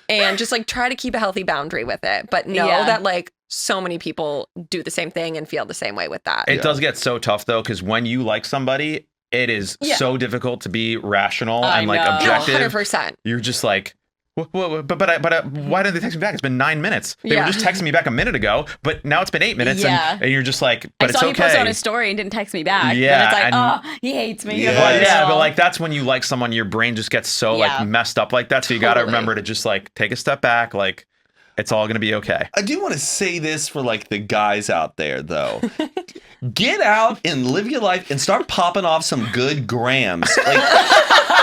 and just like try to keep a healthy boundary with it. But know Yeah. that like so many people do the same thing and feel the same way with that. It does get so tough, though, because when you like somebody, it is Yeah. so difficult to be rational I and like know. No, objective. 100%. You're just like, but why didn't they text me back? It's been 9 minutes. They Yeah. were just texting me back a minute ago, but now it's been 8 minutes, Yeah. and you're just like, I but it's saw he posted on okay. his story and didn't text me back. Yeah, Then it's like, and- oh, he hates me. Yeah. Well, yeah, So- but like that's when you like someone, your brain just gets so Yeah. like messed up like that. So you got to Totally. remember to just like take a step back. Like it's all gonna be okay. I do want to say this for like the guys out there though. Get out and live your life and start popping off some good grams. Like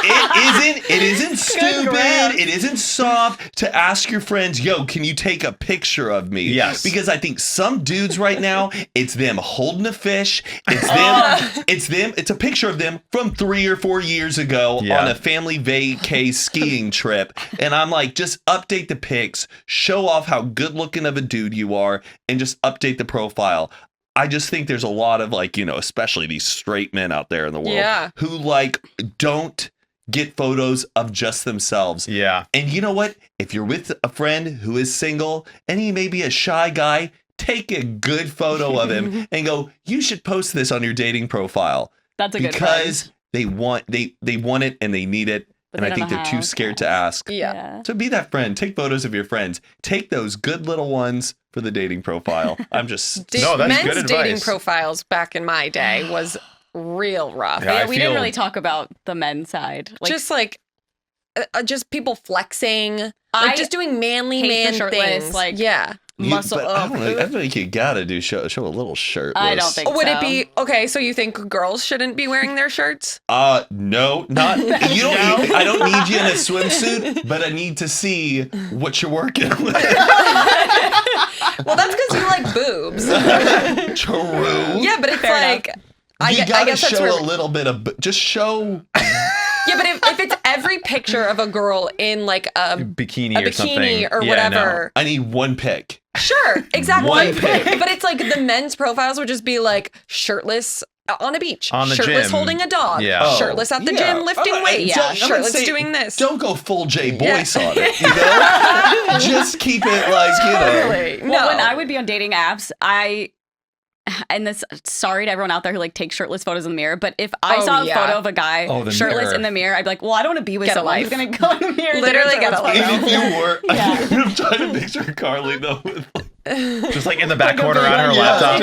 it isn't stupid. grams. It isn't soft to ask your friends, yo, can you take a picture of me? Yes. Because I think some dudes right now, it's them holding a fish. It's a picture of them from 3 or 4 years ago Yeah. on a family vacay skiing trip. And I'm like, just update the pics, show off how good looking of a dude you are, and just update the profile. I just think there's a lot of like, especially these straight men out there in the world Yeah. who like don't get photos of just themselves. Yeah. And you know what? If you're with a friend who is single and he may be a shy guy, take a good photo of him and go, you should post this on your dating profile. That's a good Because they want it and they need it. But And they I think don't they're know too how. scared to ask. Yeah. So be that friend. Take photos of your friends. Take those good little ones for the dating profile. I'm just No, that's men's good dating advice. profiles back in my day was real rough. Yeah, Yeah, I we didn't feel- really talk about the men's side. Like, Just like just people flexing, I like just doing manly hate the man shirtless, things. like- yeah. muscle but I up. don't know. I think you gotta do show a little shirtless. I don't think Would so. it be okay? So you think girls shouldn't be wearing their shirts? No, not you. Don't. I don't need you in a swimsuit, but I need to see what you're working with. Well, that's because you like boobs. True. Yeah, but it's Fair like I You guess gotta that's show where. a little bit of. Just show. Yeah, but if it's every picture of a girl in like a Bikini a or something. bikini or Yeah, no. whatever. I need one pic. Sure, exactly. One pic. But it's like the men's profiles would just be like shirtless on a beach, On the shirtless gym. holding a dog, Yeah. Oh, shirtless at the yeah. gym lifting weights, I'm not shirtless saying- doing this. Don't go full J Boyce on it. You know, just keep it like Totally. Well, No. when I would be on dating apps, and this, sorry to everyone out there who like takes shirtless photos in the mirror, but if I Oh, saw a yeah. photo of a guy Oh, the shirtless mirror. in the mirror, I'd be like, well, I don't want to be with Get a someone who's life. going to go in the mirror. and take Literally get a shirtless life. photo. If you were, Yeah. I'm trying to picture Carly though, with Just like in the back corner on her yeah, laptop.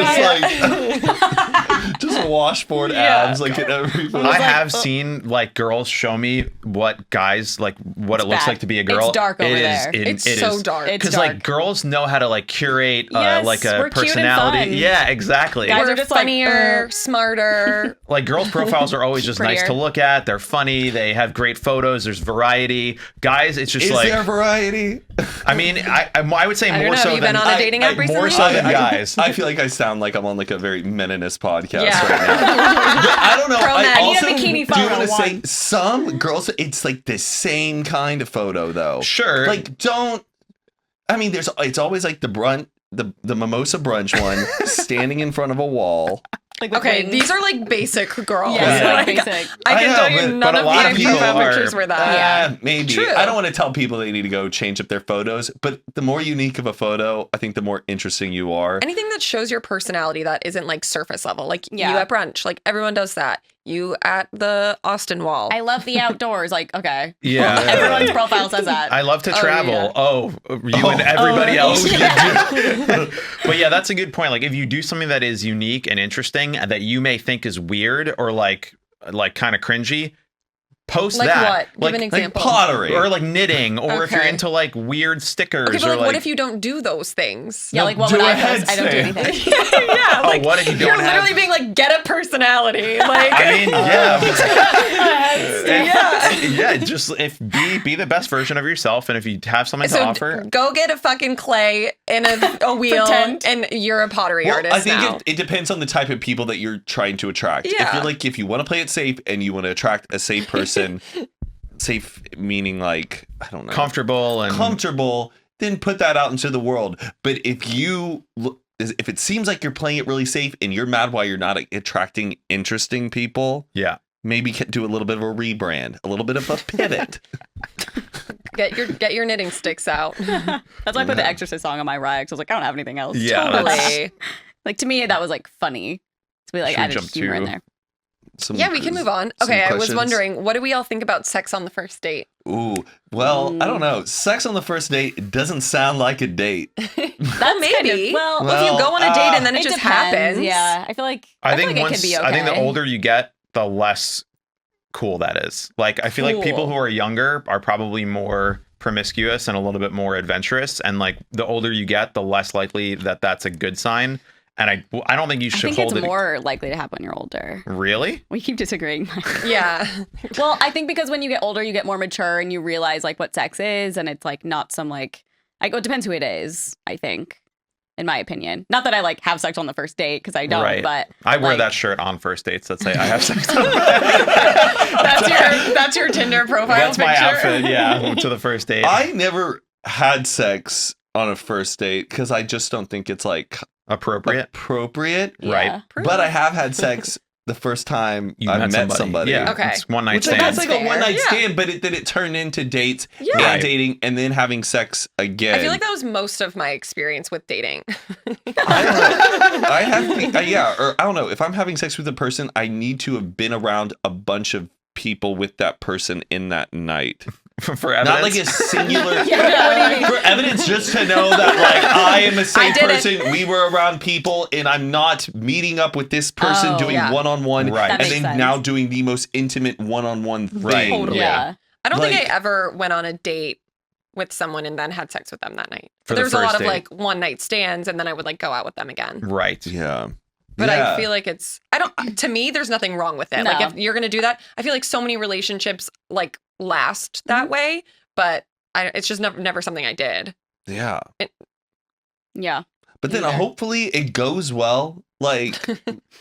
just like just washboard abs like in every photo. I have seen like girls show me what guys like what it looks like to be a girl. It's dark over there. It's so dark. Because like girls know how to like curate Yes, like a we're cute and personality. fun. Yeah, exactly. Guys We're are just funnier, like, smarter. Like girls' profiles are always just nice to look at. They're funny. They have great photos. There's variety. Guys, it's just Is like there variety? I mean, I would say more so have you than been on a dating app recently? more so than guys. I feel like I sound like I'm on like a very meninist podcast Yeah. right now. But I don't know. Pro I men. also I need a bikini do photo, want to say one. some girls, it's like the same kind of photo though. Sure. Like I mean, it's always like the mimosa brunch one, standing in front of a wall. Like Okay, these are like basic girls. Yes, Yeah. like Like, basic. I can I know, tell you but none a of lot the of people profile are- pictures were that. Maybe. True. I don't want to tell people they need to go change up their photos, but the more unique of a photo, I think the more interesting you are. Anything that shows your personality that isn't like surface level, like Yeah. you at brunch, like everyone does that. You at the Austin wall. I love the outdoors. Like, okay. Yeah. Everyone's profile says that. I love to travel. yeah. You and everybody else. yeah. But yeah, that's a good point. Like if you do something that is unique and interesting and that you may think is weird or like kind of cringy, post like that. what? Give Like, an Like example. pottery. or like knitting, or if you're Okay. into like weird stickers, Okay, but or like, like what if you don't do those things? Yeah, No, like what do would a I post? I don't do headstand. anything. Yeah, like what if you don't you're have- literally being like, get a personality. Like, I mean, yeah. just be the best version of yourself, and if you have something to So offer, go get a fucking clay and a wheel, Pretend. and you're a pottery Well, artist I think now. it depends on the type of people that you're trying to attract. Yeah. If you want to play it safe and you want to attract a safe person, safe meaning like, I don't know, comfortable and comfortable, then put that out into the world. But if it seems like you're playing it really safe and you're mad why you're not attracting interesting people, yeah. maybe do a little bit of a rebrand, a little bit of a pivot. Get your knitting sticks out. That's why I put the Exorcist song on my rag. So I was like, I don't have anything else. Yeah, Totally. Like to me, that was like funny to be like, Should we added jump humor in to- there. Yeah, we can move on. some Okay, I was questions? wondering, what do we all think about sex on the first date? Ooh, well, I don't know. Sex on the first date doesn't sound like a date. Well, Kind maybe. of- well, if you go on a date and then it, it just depends. happens. Yeah, I feel like I feel think like once it could be okay. I think the older you get, the less cool that is. Like I feel like people who are younger are probably more promiscuous and a little bit more adventurous, and like the older you get, the less likely that that's a good sign. And I don't think you I should think hold it's it. more likely to happen when you're older. Really? We keep disagreeing. Yeah. Well, I think because when you get older, you get more mature and you realize like what sex is, and it's like not some like it depends who it is. I think, in my opinion, not that I like have sex on the first date because I don't, Right. but I wear like- that shirt on first dates that say I have sex. That's your Tinder profile That's picture. my outfit. Yeah, to the first date. I never had sex on a first date because I just don't think it's like Appropriate. appropriate. Yeah. But I have had sex the first time You I met somebody. Yeah. Okay. It's one night Which stand. that's like a Fair. one night Yeah. stand, but then it turned into dates Yeah. and Right. dating and then having sex again. I feel like that was most of my experience with dating. I don't know. I have or I don't know. If I'm having sex with a person, I need to have been around a bunch of people with that person in that night. For evidence. Not like a singular Yeah, what do you mean? for evidence, just to know that like I am a safe did it. person. We were around people and I'm not meeting up with this person Oh, doing yeah. one-on-one Right. That and makes then sense. now doing the most intimate one-on-one thing. Right. Totally. Yeah. I don't think Like- I ever went on a date with someone and then had sex with them that night. For the There's a lot first of date. like one night stands and then I would like go out with them again. Right. Yeah. But Yeah. I feel like to me, there's nothing wrong with it. No. Like if you're going to do that, I feel like so many relationships like last that way, but it's just never something I did. Yeah. Yeah. But then Either. hopefully it goes well. Like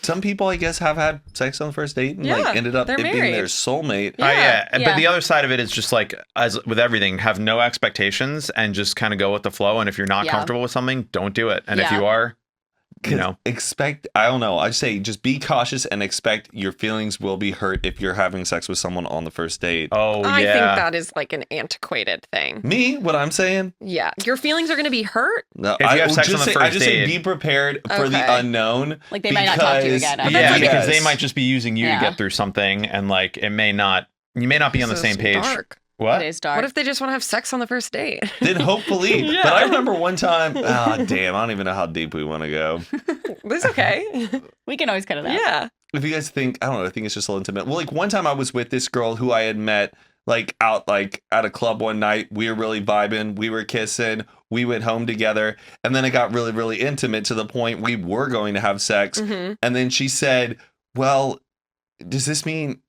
some people, I guess, have had sex on the first date and Yeah, like ended up they're it being married. their soulmate. Yeah. But Yeah. the other side of it is just like, as with everything, have no expectations and just kind of go with the flow. And if you're not Yeah. comfortable with something, don't do it. And if Yeah. you are, you know, Expect, I don't know. I say just be cautious and expect your feelings will be hurt if you're having sex with someone on the first date. oh I yeah. think that is like an antiquated thing. Me, what I'm saying? Yeah. Your feelings are going to be hurt. No, If you have sex on the I first just say date- be prepared for the Okay. unknown. Like they might not talk to you because- again. But Yeah, that's because Yes. they might just be using you Yeah. to get through something, and like you may not be on the So same page. Dark. What? It is dark. What if they just want to have sex on the first date? Then hopefully. Yeah. But I remember one time, damn, I don't even know how deep we want to go. It's okay. We can always cut it out. Yeah. If you guys think, I don't know, I think it's just a little intimate. Well, like one time I was with this girl who I had met like out like at a club one night. We were really vibing. We were kissing. We went home together. And then it got really, really intimate to the point we were going to have sex. Mm-hmm. And then she said, well, does this mean,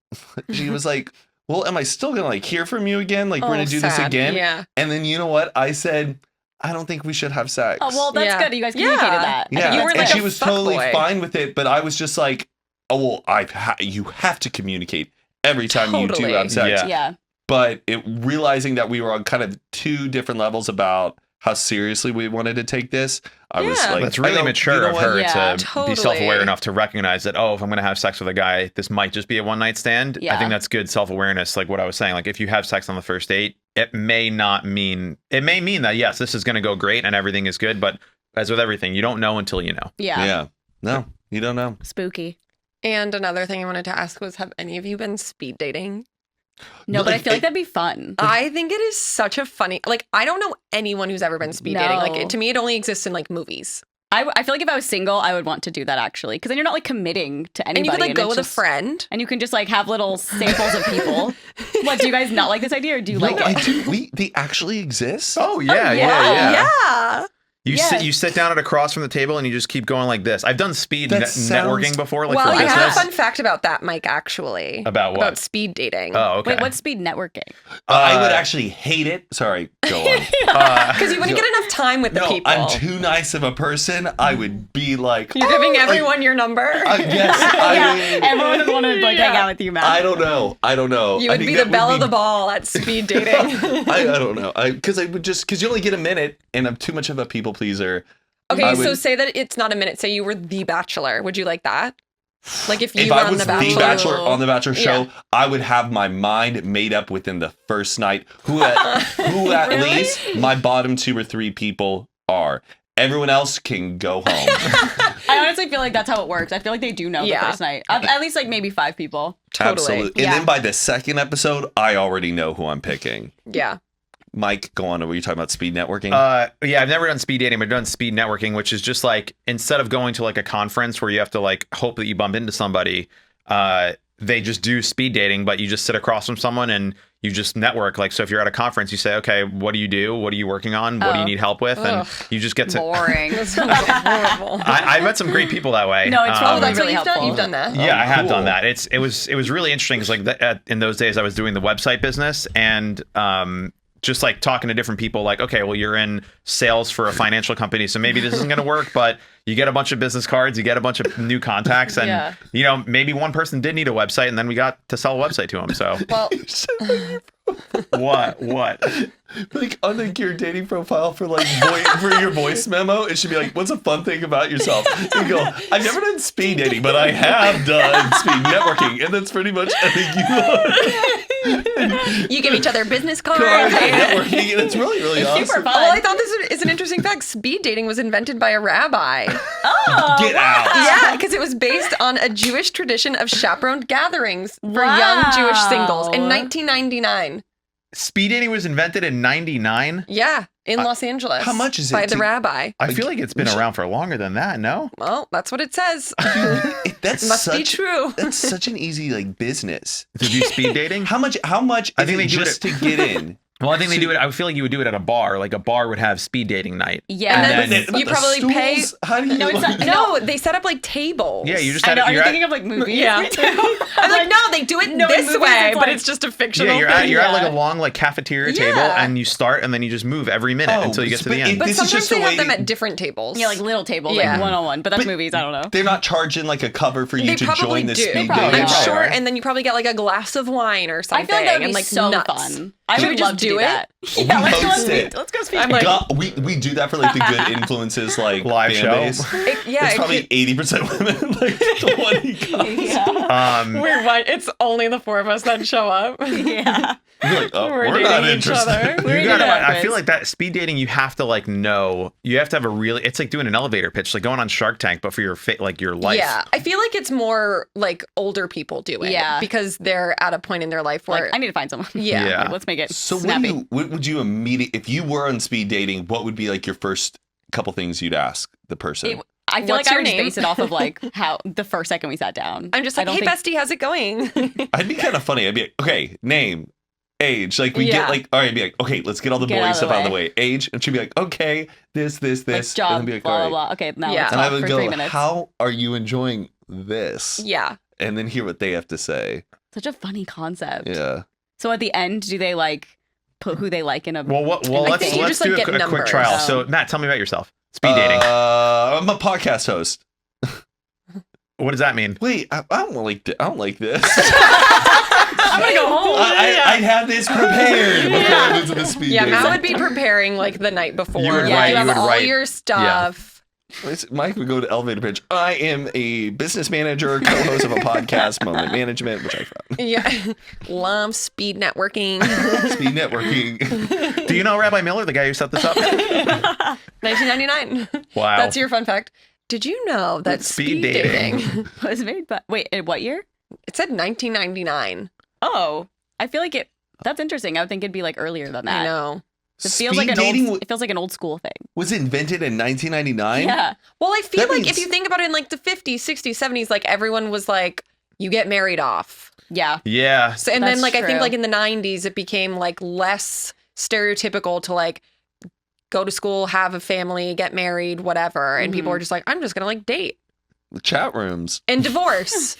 she was like, well, am I still going to like hear from you again? Like we're going to do this again? Yeah. And then you know what? I said, I don't think we should have sex. Oh, well, that's good. You guys communicated that. Yeah. You were like and she a was totally fuckboy. fine with it. But I was just like, oh, well, you have to communicate every time you do Totally. have sex. Yeah. But realizing that we were on kind of two different levels about how seriously we wanted to take this, I was like, that's really mature you know of what? her Yeah, to totally. be self-aware enough to recognize that, oh, if I'm going to have sex with a guy, this might just be a one-night stand. Yeah. I think that's good self-awareness. Like what I was saying, like if you have sex on the first date, it may mean that, yes, this is going to go great and everything is good. But as with everything, you don't know until you know. Yeah. Yeah. No, you don't know. Spooky. And another thing I wanted to ask was, have any of you been speed dating? No, but I Like, feel like that'd be fun. I think it is such a funny, like, I don't know anyone who's ever been speed dating. Like, No. to me, it only exists in like movies. I feel like if I was single, I would want to do that actually, because then you're not like committing to anybody. And you could like go it's with a just- friend. and you can just like have little samples of people. What, do you guys not like this idea, or do you No, like I it? do. They actually exist. Oh, yeah. Yeah. You Yes. sit down at across from the table and you just keep going like this. I've done speed That sounds- networking before, like Well, for you have a business. fun fact about that, Mike, actually. About what? About speed dating. Oh, okay. Wait, what's speed networking? I would actually hate it. Sorry, go on. Because you wouldn't get enough time with the No, people. I'm too nice of a person. I would be like, You're giving everyone your number. yes, I mean, Everyone would want to like hang out with you, Matt. I don't know. You I would think be that the belle would of the ball at speed dating. I don't know. Because you only get a minute, and I'm too much of a people pleaser. Okay, I so would- say that it's not a minute. Say you were the Bachelor. Would you like that? Like if you If were I on was the Bachelor. on the Bachelor show, Yeah. I would have my mind made up within the first night who at Really? least my bottom 2 or 3 people are. Everyone else can go home. I honestly feel like that's how it works. I feel like they do know Yeah. the first night. At least like maybe 5 people. Totally. Absolutely. And Yeah. then by the second episode, I already know who I'm picking. Yeah. Mike, go on. Were you talking about speed networking? Yeah, I've never done speed dating, but I've done speed networking, which is just like instead of going to like a conference where you have to like hope that you bump into somebody, they just do speed dating, but you just sit across from someone and you just network. Like, so if you're at a conference, you say, okay, what do you do? What are you working on? What do you need help with? And you just get to. Boring. That sounds horrible. I met some great people that way. No, it's probably That's really what you've helpful. done. You've done that. Yeah, I have cool. done that. It was really interesting because like in those days I was doing the website business and just like talking to different people like, okay, well, you're in sales for a financial company, so maybe this isn't going to work, but you get a bunch of business cards, you get a bunch of new contacts, and Yeah. you know, maybe one person did need a website, and then we got to sell a website to them. So Well, what? Like on like your dating profile for like for your voice memo, it should be like, "What's a fun thing about yourself?" You go, "I've never done speed dating, but I have done speed networking," and that's pretty much you give each other business cards. networking, and it's really really awesome. Super fun. Well, I thought this is an interesting fact. Speed dating was invented by a rabbi. Get out! Yeah, because it was based on a Jewish tradition of chaperoned gatherings for Wow. young Jewish singles in 1999. Speed dating was invented in '99. Yeah, in Los Angeles. how much is it by the to- rabbi? I feel like it's been around for longer than that. No. Well, that's what it says. That's Must be such true. that's such an easy like business. To do speed dating? How much? I think is they it do it just at- to get in? Well, I think they do it. I feel like you would do it at a bar. Like a bar would have speed dating night. Yeah. And then But you the probably pay. stools, How do you? No, it's not- No, they set up like tables. Yeah, you just I had know. Are you you're thinking at, of like movies? Yeah. I'm like, no, they do it No, in this movies, way, it's but like- it's just a fictional yeah, you're thing. at like a long like cafeteria table, Yeah. and you start, and then you just move every minute Oh, until you get to but the end. But This is sometimes just they a have way them to- at different tables. Yeah, like little tables, Yeah. like one-on-one. But that's But- movies. I don't know. They're not charging like a cover for you They to probably join the do. speed Probably dating. I'm are. sure, and then you probably get like a glass of wine or I something. feel like that would be and, like, so nuts. fun. I Should would we just love to do do it? that. We Yeah, let's go host speed. it. Let's go speed. I'm like- God, we do that for like the good influences like Live fan show. base. Yeah, It's it probably could- 80% women, like 20 guys. yeah. We're white. It's only the 4 of us that show up. Yeah. You're like, oh, we're not interested. I feel like that speed dating, you have to like know, you have to have a really, it's like doing an elevator pitch, like going on Shark Tank, but for your like your life. Yeah, I feel like it's more like older people do it. Yeah, because they're at a point in their life where like, I need to find someone. Yeah. Like, let's make it So snappy. what would you immediately, if you were on speed dating, what would be like your first couple things you'd ask the person? I feel What's like I your would just name? base it off of like how the first second we sat down. I'm just like, hey, bestie, how's it going? I'd be kind of funny. I'd be like, okay, name, age. Like we get like, all right, be like, okay, let's get all the boring stuff out of the way. Age. And she'd be like, okay, this. Like job, and then be like, blah, all right. blah, blah. Okay, now Yeah. let's And I talk would for go, 3 minutes. how are you enjoying this? Yeah. And then hear what they have to say. Such a funny concept. Yeah. So at the end, do they like put who they like in a... Well, I let's think you just, like, do get a quick numbers. trial. So Matt, tell me about yourself. Speed dating. I'm a podcast host. What does that mean? Wait, I don't like this. I don't like this. I'm gonna go home. I'd have this prepared before I went to the speed Yeah, dating. Matt would be preparing like the night before. You would Like, write- you have you would all write- your stuff. Mike would go to elevator pitch. I am a business manager, co-host of a podcast, Moment Management, which I found. Yeah. Love speed networking. Speed networking. Do you know Rabbi Miller, the guy who set this up? 1999. Wow. That's your fun fact. Did you know that speed dating was made by... Wait, in what year? it said 1999. Oh, I feel like that's interesting. I would think it'd be like earlier than that. I know. It feels Speed like dating it feels like an old school thing. was invented in 1999? Yeah. Well, I feel That like means- if you think about it in like the 50s, 60s, 70s, like everyone was like, you get married off. Yeah. Yeah. So, and then That's like I think true. like in the 90s, it became like less stereotypical to like go to school, have a family, get married, whatever. And people were just like, I'm just going to like date. The chat rooms. And divorce.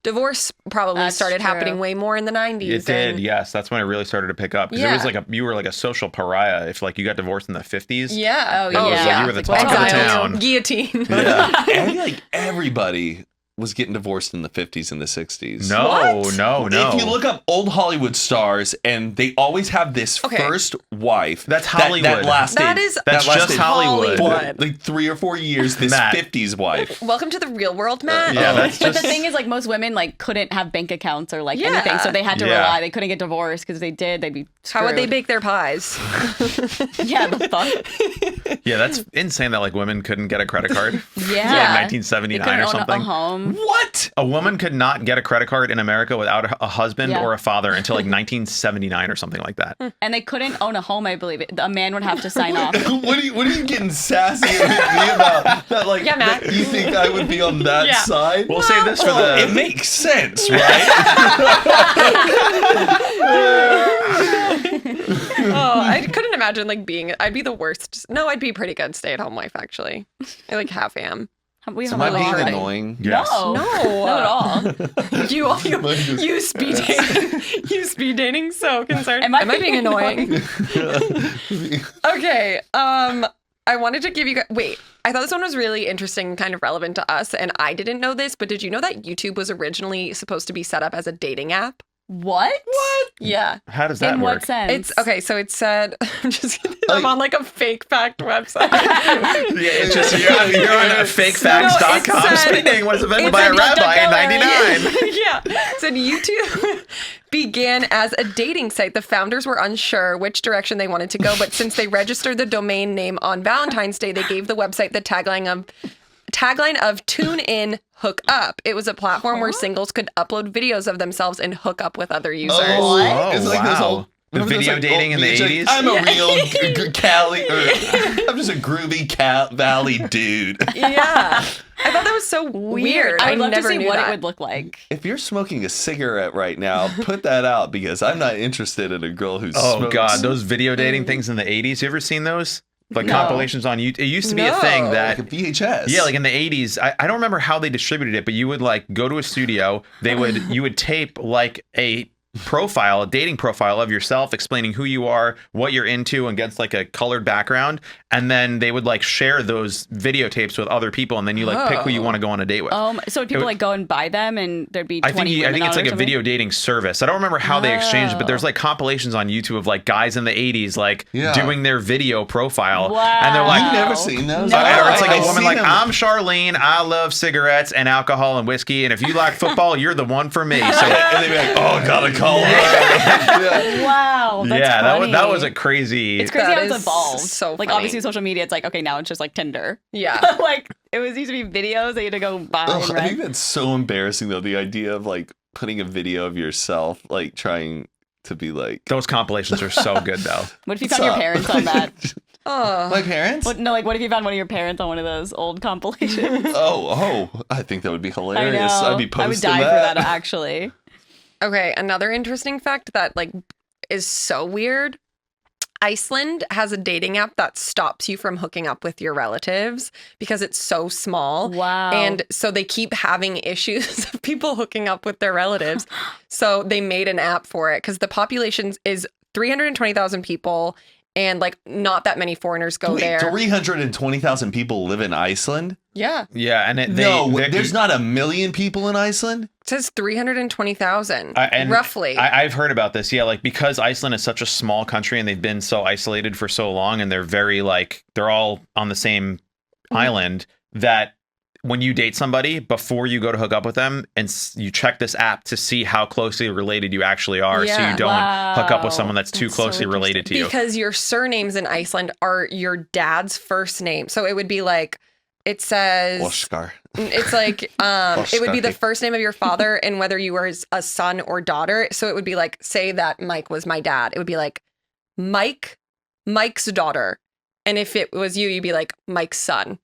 Divorce probably That's started true. happening way more in the 90s. It did, and- yes. That's when it really started to pick up. Because it was like you were like a social pariah if like you got divorced in the 50s. Yeah. Oh, It was like yeah. you were the Like, talk of the exiled, town. guillotine. Yeah. I feel like everybody was getting divorced in the 50s and the 60s. No, What? no. If you look up old Hollywood stars, and they always have this first wife. That's Hollywood. That lasted. That's just Hollywood. For Hollywood. like 3 or 4 years. This Matt. 50s wife. Welcome to the real world, Matt. Yeah, that's But just... the thing is, like, most women like couldn't have bank accounts or like Yeah. anything, so they had to Yeah. rely. They couldn't get divorced because if they did, they'd be How would they screwed. bake their pies? Yeah, the fuck. Yeah, that's insane that like women couldn't get a credit card. Yeah. Like 1979 They couldn't or own something. a home. What? A woman could not get a credit card in America without a husband Yeah. or a father until like 1979 or something like that. And they couldn't own a home, I believe. A man would have to sign off. What are you getting sassy with me about? That like Yeah, Matt. that you think I would be on that Yeah. side? We'll save this for Well, it the... makes sense, right? Oh, I couldn't imagine like being. I'd be the worst. No, I'd be a pretty good stay-at-home wife actually. I like half am. We So have am I a being lot. annoying? Yes. No, No. not at all. You speed dating. You speed dating. So concerned. Am I being being annoying? Okay. I wanted to give you guys. Wait. I thought this one was really interesting, kind of relevant to us, and I didn't know this. But did you know that YouTube was originally supposed to be set up as a dating app? What? Yeah. How does that In work? what sense? It's okay. So it said. I'm just kidding. I'm on like a fake fact website. Yeah, it's just you're on fakefacts.com. No, it said- Speed dating was invented it by a said rabbi in 99. Yeah. It said YouTube began as a dating site. The founders were unsure which direction they wanted to go, but since they registered the domain name on Valentine's Day, they gave the website the tagline of tune in, hook up. It was a platform where singles could upload videos of themselves and hook up with other users. Oh, It's like this wow. old. The remember those, video like, dating in old the videos, 80s? like, I'm a real Cali, or I'm just a groovy Valley dude. Yeah. I thought that was so weird. I would love to never see knew what that. it would look like. If you're smoking a cigarette right now, put that out because I'm not interested in a girl who Oh smokes. God, those video dating things in the 80s. You ever seen those? Like No. compilations on YouTube. It used to be a thing No. that like a VHS. yeah, like in the 80s. I don't remember how they distributed it, but you would like go to a studio. You would tape like a dating profile of yourself, explaining who you are, what you're into, against like a colored background, and then they would like share those videotapes with other people, and then you like pick who you want to go on a date with. So would people like go and buy them, and there'd be 20 I think women it's on like it a or video something? dating service. I don't remember how they exchanged it, but there's like compilations on YouTube of like guys in the 80s like doing their video profile. Wow. And they're like, You've never seen those? No. or it's like I've a woman seen like, them. I'm Charlene, I love cigarettes and alcohol and whiskey, and if you like football, you're the one for me. So And they'd be like, oh, gotta call her. Wow. That's funny. that was a crazy. It's crazy That how it's is evolved. so like funny. obviously social media, it's like, okay, now it's just like Tinder. Yeah. Like it was used to be videos that you had to go buy and I rent. think that's so embarrassing though. The idea of like putting a video of yourself, like trying to be like. Those compilations are so good though. What if you found your parents on that? Oh. My parents? What if you found one of your parents on one of those old compilations? Oh, I think that would be I hilarious. know. I'd be posting I would die that. for that actually. Okay, another interesting fact that like is so weird. Iceland has a dating app that stops you from hooking up with your relatives because it's so small. Wow. And so they keep having issues of people hooking up with their relatives. So they made an app for it because the population is 320,000 people and like not that many foreigners go there. 320,000 people live in Iceland? Yeah. Yeah, and there's not 1 million people in Iceland? It says 320,000 and roughly. I've heard about this. Yeah, like because Iceland is such a small country and they've been so isolated for so long and they're very like they're all on the same island that when you date somebody before you go to hook up with them and you check this app to see how closely related you actually are so you don't hook up with someone that's too closely related to you. Because your surnames in Iceland are your dad's first name. So it would be like it says Oscar. It's like it would be the first name of your father and whether you were a son or daughter. So it would be like, say that Mike was my dad. It would be like Mike's daughter. And if it was you, you'd be like Mike's son.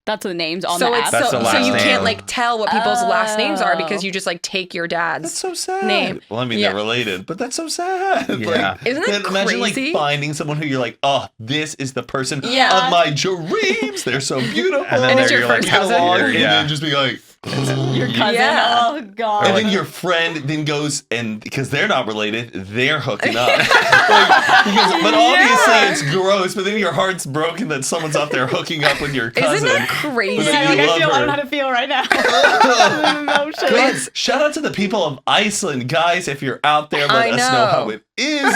That's the names on So the it's app. That's the so last you name. can't like tell what people's last names are Oh. because you just like take your dad's That's so sad. name. Well, I mean, Yeah. they're related, but that's so sad. Yeah. Isn't that Imagine crazy? like finding someone who you're like, oh, this is the person Yeah. of my dreams. They're so beautiful. And then And it's they're your like, first How cousin. long? And Yeah. then just be like, Your cousin. Yeah. Oh god. and then your friend then goes and because they're not related, they're hooking up. But obviously it's gross. But then your heart's broken that someone's out there hooking up with your cousin. Isn't that crazy? But yeah, then like you I love don't know her. how to feel right now. Emotions. Guys, shout out to the people of Iceland, guys. If you're out there, let us know how it is.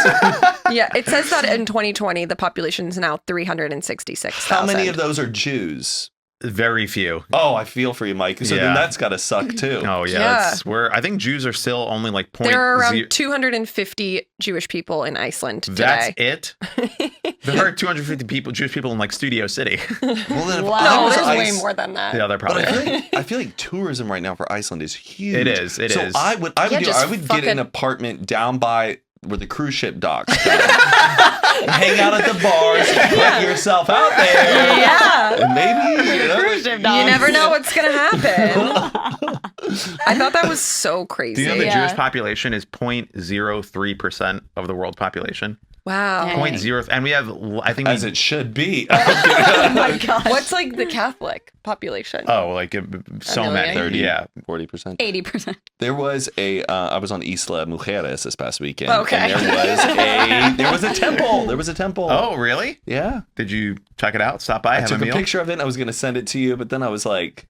Yeah, it says that in 2020 the population is now 366,000. How many of those are Jews? Very few. Oh, I feel for you, Mike. So Yeah. then that's got to suck too. Oh Yeah. yeah, I think Jews are still only like There are around 0.0. 250 Jewish people in Iceland today. That's it. There are 250 Jewish people in like Studio City. Well, then if Wow. I No, was there's way Ice- more than that. Yeah, they're But probably. I feel like tourism right now for Iceland is huge. It is, it so is. I would Yeah, just get an fucking- apartment down by where the cruise ship docks. Hang out at the bars, put yourself out there. Yeah. And maybe Cruise ship You dogs. never know what's going to happen. I thought that was so crazy. Do you know the Yeah. Jewish population is 0.03% of the world population? Wow. Dang. 0.0, and we have, I think, as it should be. Oh my god. What's like the Catholic population? like so million? many. 30, Yeah. 40%. 80%. There was I was on Isla Mujeres this past weekend. Okay. And there was a temple. There was a temple. Oh, really? Yeah. Did you check it out? Stop by, I have took a a meal? picture of it and I was going to send it to you, but then I was like,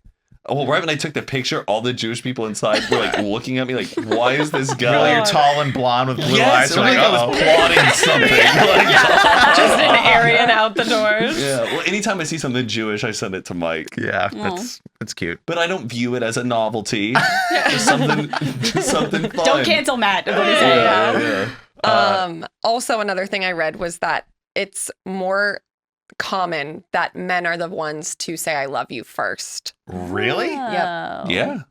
oh, right when I took the picture, all the Jewish people inside were like looking at me like, why is this guy? Really, you're tall and blonde with blue Yes, eyes. it You're was like, like I was plotting something. Like, Just an Aryan out the doors. yeah. Well, anytime I see something Jewish, I send it to Mike. yeah, Aw. that's cute. But I don't view it as a novelty. Just something fun. Don't cancel Matt, is what he's saying. Yeah. Also, another thing I read was that it's more common that men are the ones to say I love you first. Really? Oh. Yeah.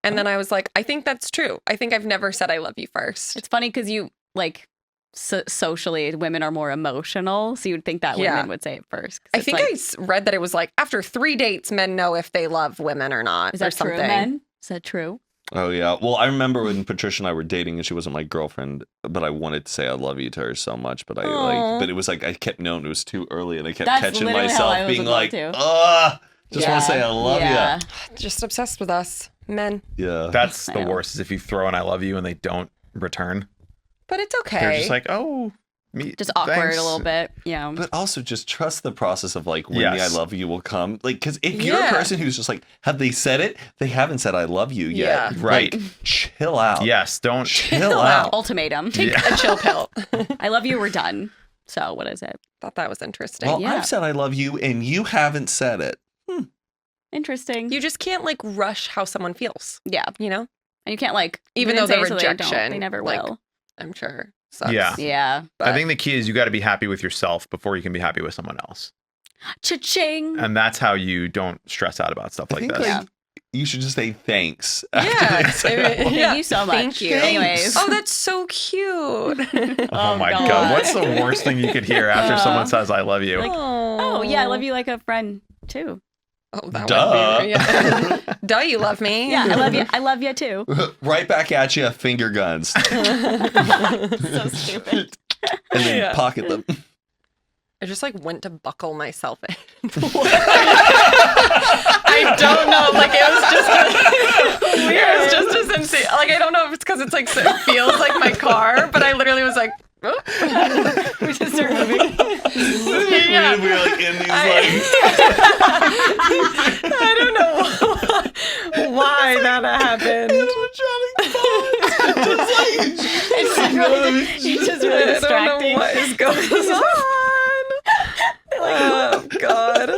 And then I was like, I think that's true. I think I've never said I love you first. It's funny because you like socially women are more emotional, so you'd think that Yeah. women would say it first. 'cause I it's think like, I read that it was like after 3 dates, men know if they love women or not. is or that something. true, men? Is that true? Oh yeah. Well, I remember when Patricia and I were dating and she wasn't my girlfriend, but I wanted to say I love you to her so much, but Aw. but it was like I kept knowing it was too early and I kept That's catching literally how myself I was being with love, like, too. just want to say I love yeah. Just obsessed with us, men. you. Yeah. That's I the know. worst, is if you throw an I love you and they don't return. But it's okay. They're just like, oh, me, Just awkward thanks. a little bit. Yeah. But also just trust the process of like when Yes. the I love you will come. Like, because if you're a Yeah. person who's just like, have they said it? They haven't said I love you yet. Yeah. Right. Like, chill out. Yes, don't. Chill out. Ultimatum. Take a chill pill. I love you, we're done. So what is it? Thought that was interesting. Well, Yeah. I've said I love you and you haven't said it. Interesting. You just can't like rush how someone feels, yeah. you know? And you can't like, even though the say so rejection, they never like, will. I'm sure. Sucks. Yeah. I think the key is you got to be happy with yourself before you can be happy with someone else. Cha-ching. And that's how you don't stress out about stuff like this. You should just say thanks. Yeah. Thank you so much. Thank you. Anyways. Oh, that's so cute. Oh my God. What's the worst thing you could hear after someone says, I love you? Like, oh, yeah, I love you like a friend, too. Oh, that Duh. would be, yeah. Duh, you love me. Yeah, I love you. I love you, too. Right back at you, finger guns. So stupid. And then pocket them. I just like went to buckle myself in. I don't know. Like it was just as insane. Like I don't know if it's because it's like so it feels like my car, but I literally was like, oh. We just started moving. Yeah. We were like in these I don't know why that happened. It's just really distracting. I don't know what is going on. Oh God.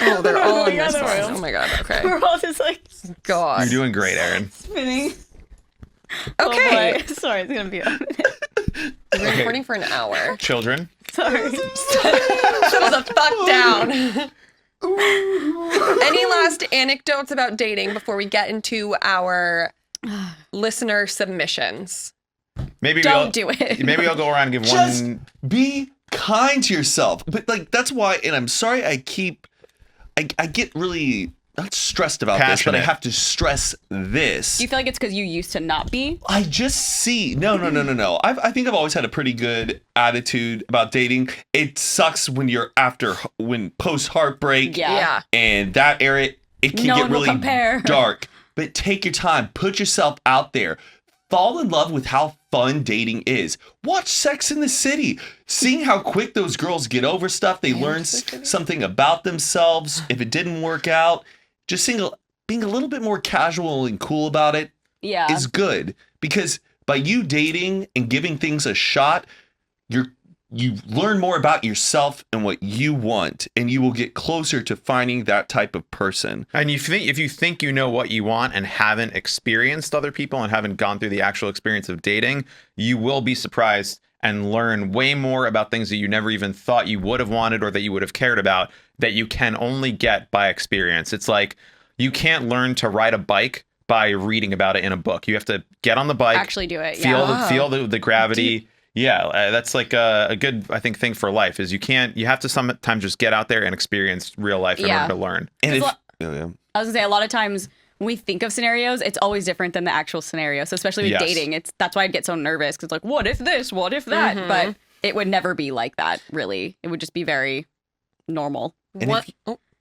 Oh, they're all in this one. Oh my God. Okay. We're all just like, God. You're doing great, Erin. spinning. Okay. Oh, sorry, it's gonna be a We've been recording for an hour. Children. Sorry. Settle the fuck down. Any last anecdotes about dating before we get into our listener submissions? Maybe Don't do it. Maybe I'll go around and give Just one. be kind to yourself. But like that's why, and I'm sorry I get really not stressed about this, but I have to stress this. Do you feel like it's because you used to not be? I just see no. I think I've always had a pretty good attitude about dating. It sucks when post heartbreak, Yeah. and that era it can get really dark. But take your time, put yourself out there. Fall in love with how fun dating is. Watch Sex in the City. Seeing how quick those girls get over stuff. They learn something about themselves. If it didn't work out, just being a little bit more casual and cool about it is good. Because by you dating and giving things a shot, you learn more about yourself and what you want, and you will get closer to finding that type of person. And if you think you know what you want and haven't experienced other people and haven't gone through the actual experience of dating, you will be surprised and learn way more about things that you never even thought you would have wanted or that you would have cared about that you can only get by experience. It's like you can't learn to ride a bike by reading about it in a book. You have to get on the bike, actually do it. Feel the gravity. That's like a good, I think, thing for life is you have to sometimes just get out there and experience real life in order to learn. And I was gonna say a lot of times when we think of scenarios, it's always different than the actual scenario. So especially with dating, that's why I'd get so nervous because it's like, what if this? What if that? Mm-hmm. But it would never be like that. Really, it would just be very normal.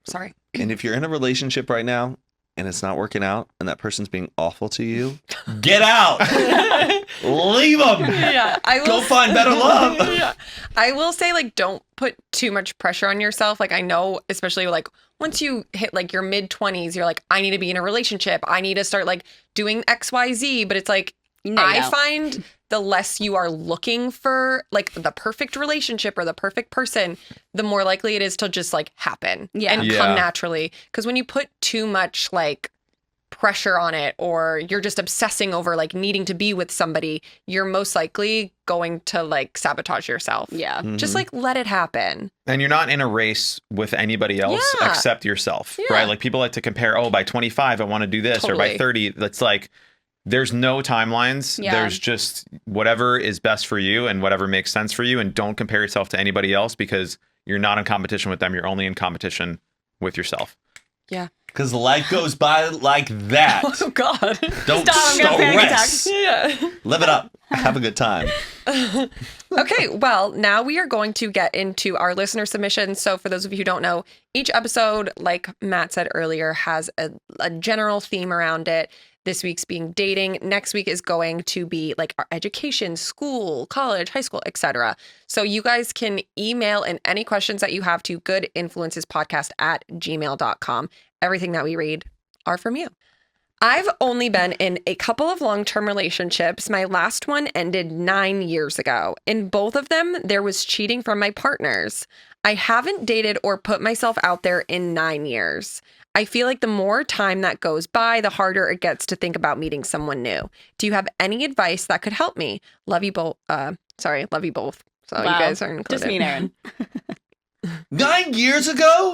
Sorry. And if you're in a relationship right now and it's not working out and that person's being awful to you, get out. Leave them. Yeah, Go find better love. Yeah. I will say, like, don't put too much pressure on yourself. Like, I know, especially like once you hit like your mid-20s, you're like, I need to be in a relationship. I need to start like doing XYZ. But it's like, I find the less you are looking for like the perfect relationship or the perfect person, the more likely it is to just like happen and come naturally. Because when you put too much like pressure on it or you're just obsessing over like needing to be with somebody, you're most likely going to like sabotage yourself. Yeah. Mm-hmm. Just like let it happen. And you're not in a race with anybody else except yourself, right? Like people like to compare, by 25, I want to do this, or by 30, that's like, there's no timelines. Yeah. There's just whatever is best for you and whatever makes sense for you. And don't compare yourself to anybody else because you're not in competition with them. You're only in competition with yourself. Yeah. Because life goes by like that. Oh, God. Don't stress. Yeah. Live it up. Have a good time. Okay, well, now we are going to get into our listener submissions. So for those of you who don't know, each episode, like Matt said earlier, has a general theme around it. This week's being dating. Next week is going to be like our education, school, college, high school, etc. So you guys can email in any questions that you have to goodinfluencespodcast@gmail.com. Everything that we read are from you. I've only been in a couple of long-term relationships. My last one ended 9 years ago. In both of them, there was cheating from my partners. I haven't dated or put myself out there in 9 years. I feel like the more time that goes by, the harder it gets to think about meeting someone new. Do you have any advice that could help me? Love you both. Love you both. So you guys aren't included. Just me and Erin. 9 years ago?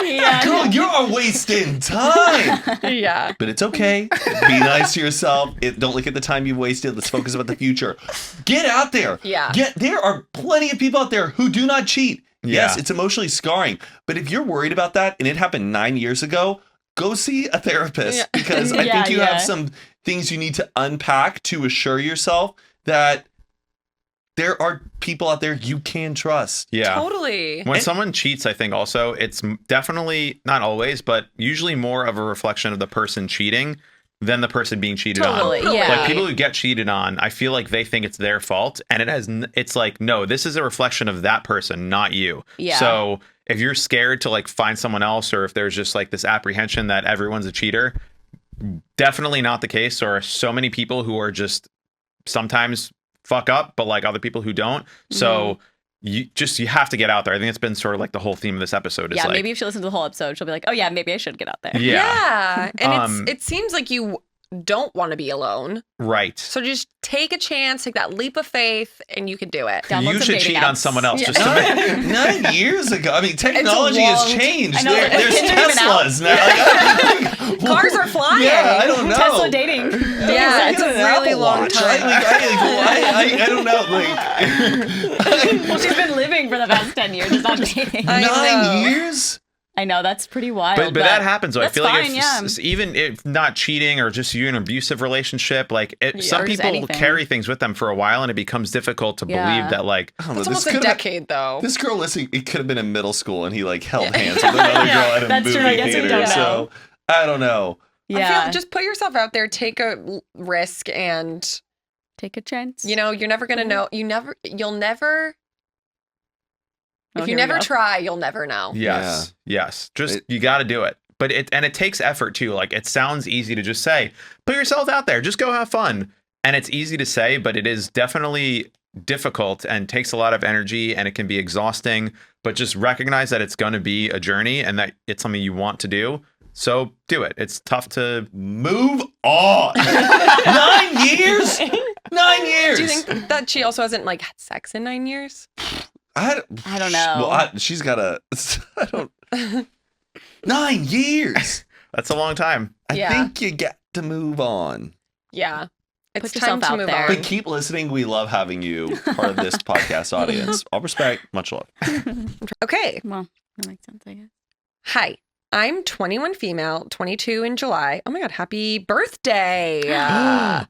Yeah. Girl, you're wasting time. Yeah. But it's okay. Be nice to yourself. Don't look at the time you've wasted. Let's focus about the future. Get out there. Yeah. There are plenty of people out there who do not cheat. Yeah. Yes, it's emotionally scarring. But if you're worried about that and it happened 9 years ago, go see a therapist because I think you have some things you need to unpack to assure yourself that there are people out there you can trust. Yeah. Totally. When someone cheats, I think also it's definitely, not always, but usually more of a reflection of the person cheating than the person being cheated on. Yeah. Like people who get cheated on, I feel like they think it's their fault. And it's like, no, this is a reflection of that person, not you. Yeah. So if you're scared to like find someone else, or if there's just like this apprehension that everyone's a cheater, definitely not the case. There are so many people who are just sometimes fuck up, but like other people who don't. So you have to get out there. I think it's been sort of like the whole theme of this episode. Is maybe if she listens to the whole episode, she'll be like, oh yeah, maybe I should get out there. Yeah. And it seems like you don't want to be alone. Right. So just take a chance, take that leap of faith, and you can do it. You should cheat on someone else. Just to make 9 years ago. I mean, technology has changed. Know, There's Teslas now. Cars are flying. Yeah, I don't know. Tesla dating. Yeah, it's a really long time. I don't know. Well, she's been living for the past 10 years. It's not dating. 9 years? I know, that's pretty wild. But that happens. So I feel fine, like even if not cheating or just you in an abusive relationship, like some people carry things with them for a while, and it becomes difficult to believe that like it's almost a decade though. This girl listening, it could have been in middle school, and he like held hands with another girl at a movie theater. So I don't know. Yeah, I feel just put yourself out there, take a risk, and take a chance. You know, you're never gonna know. You'll never. If you never try, you'll never know. Yes. Just you got to do it. But it takes effort too. Like it sounds easy to just say, put yourself out there, just go have fun. And it's easy to say, but it is definitely difficult and takes a lot of energy, and it can be exhausting. But just recognize that it's going to be a journey and that it's something you want to do. So do it. It's tough to move on. 9 years? 9 years. Do you think that she also hasn't like had sex in 9 years? I don't know. Well, she's got I don't. 9 years. That's a long time. I think you get to move on. Yeah. It's time to move on. But keep listening. We love having you part of this podcast audience. All respect. Much love. Okay. Well, that makes sense, I guess. Hi. I'm 21 female, 22 in July. Oh my God. Happy birthday.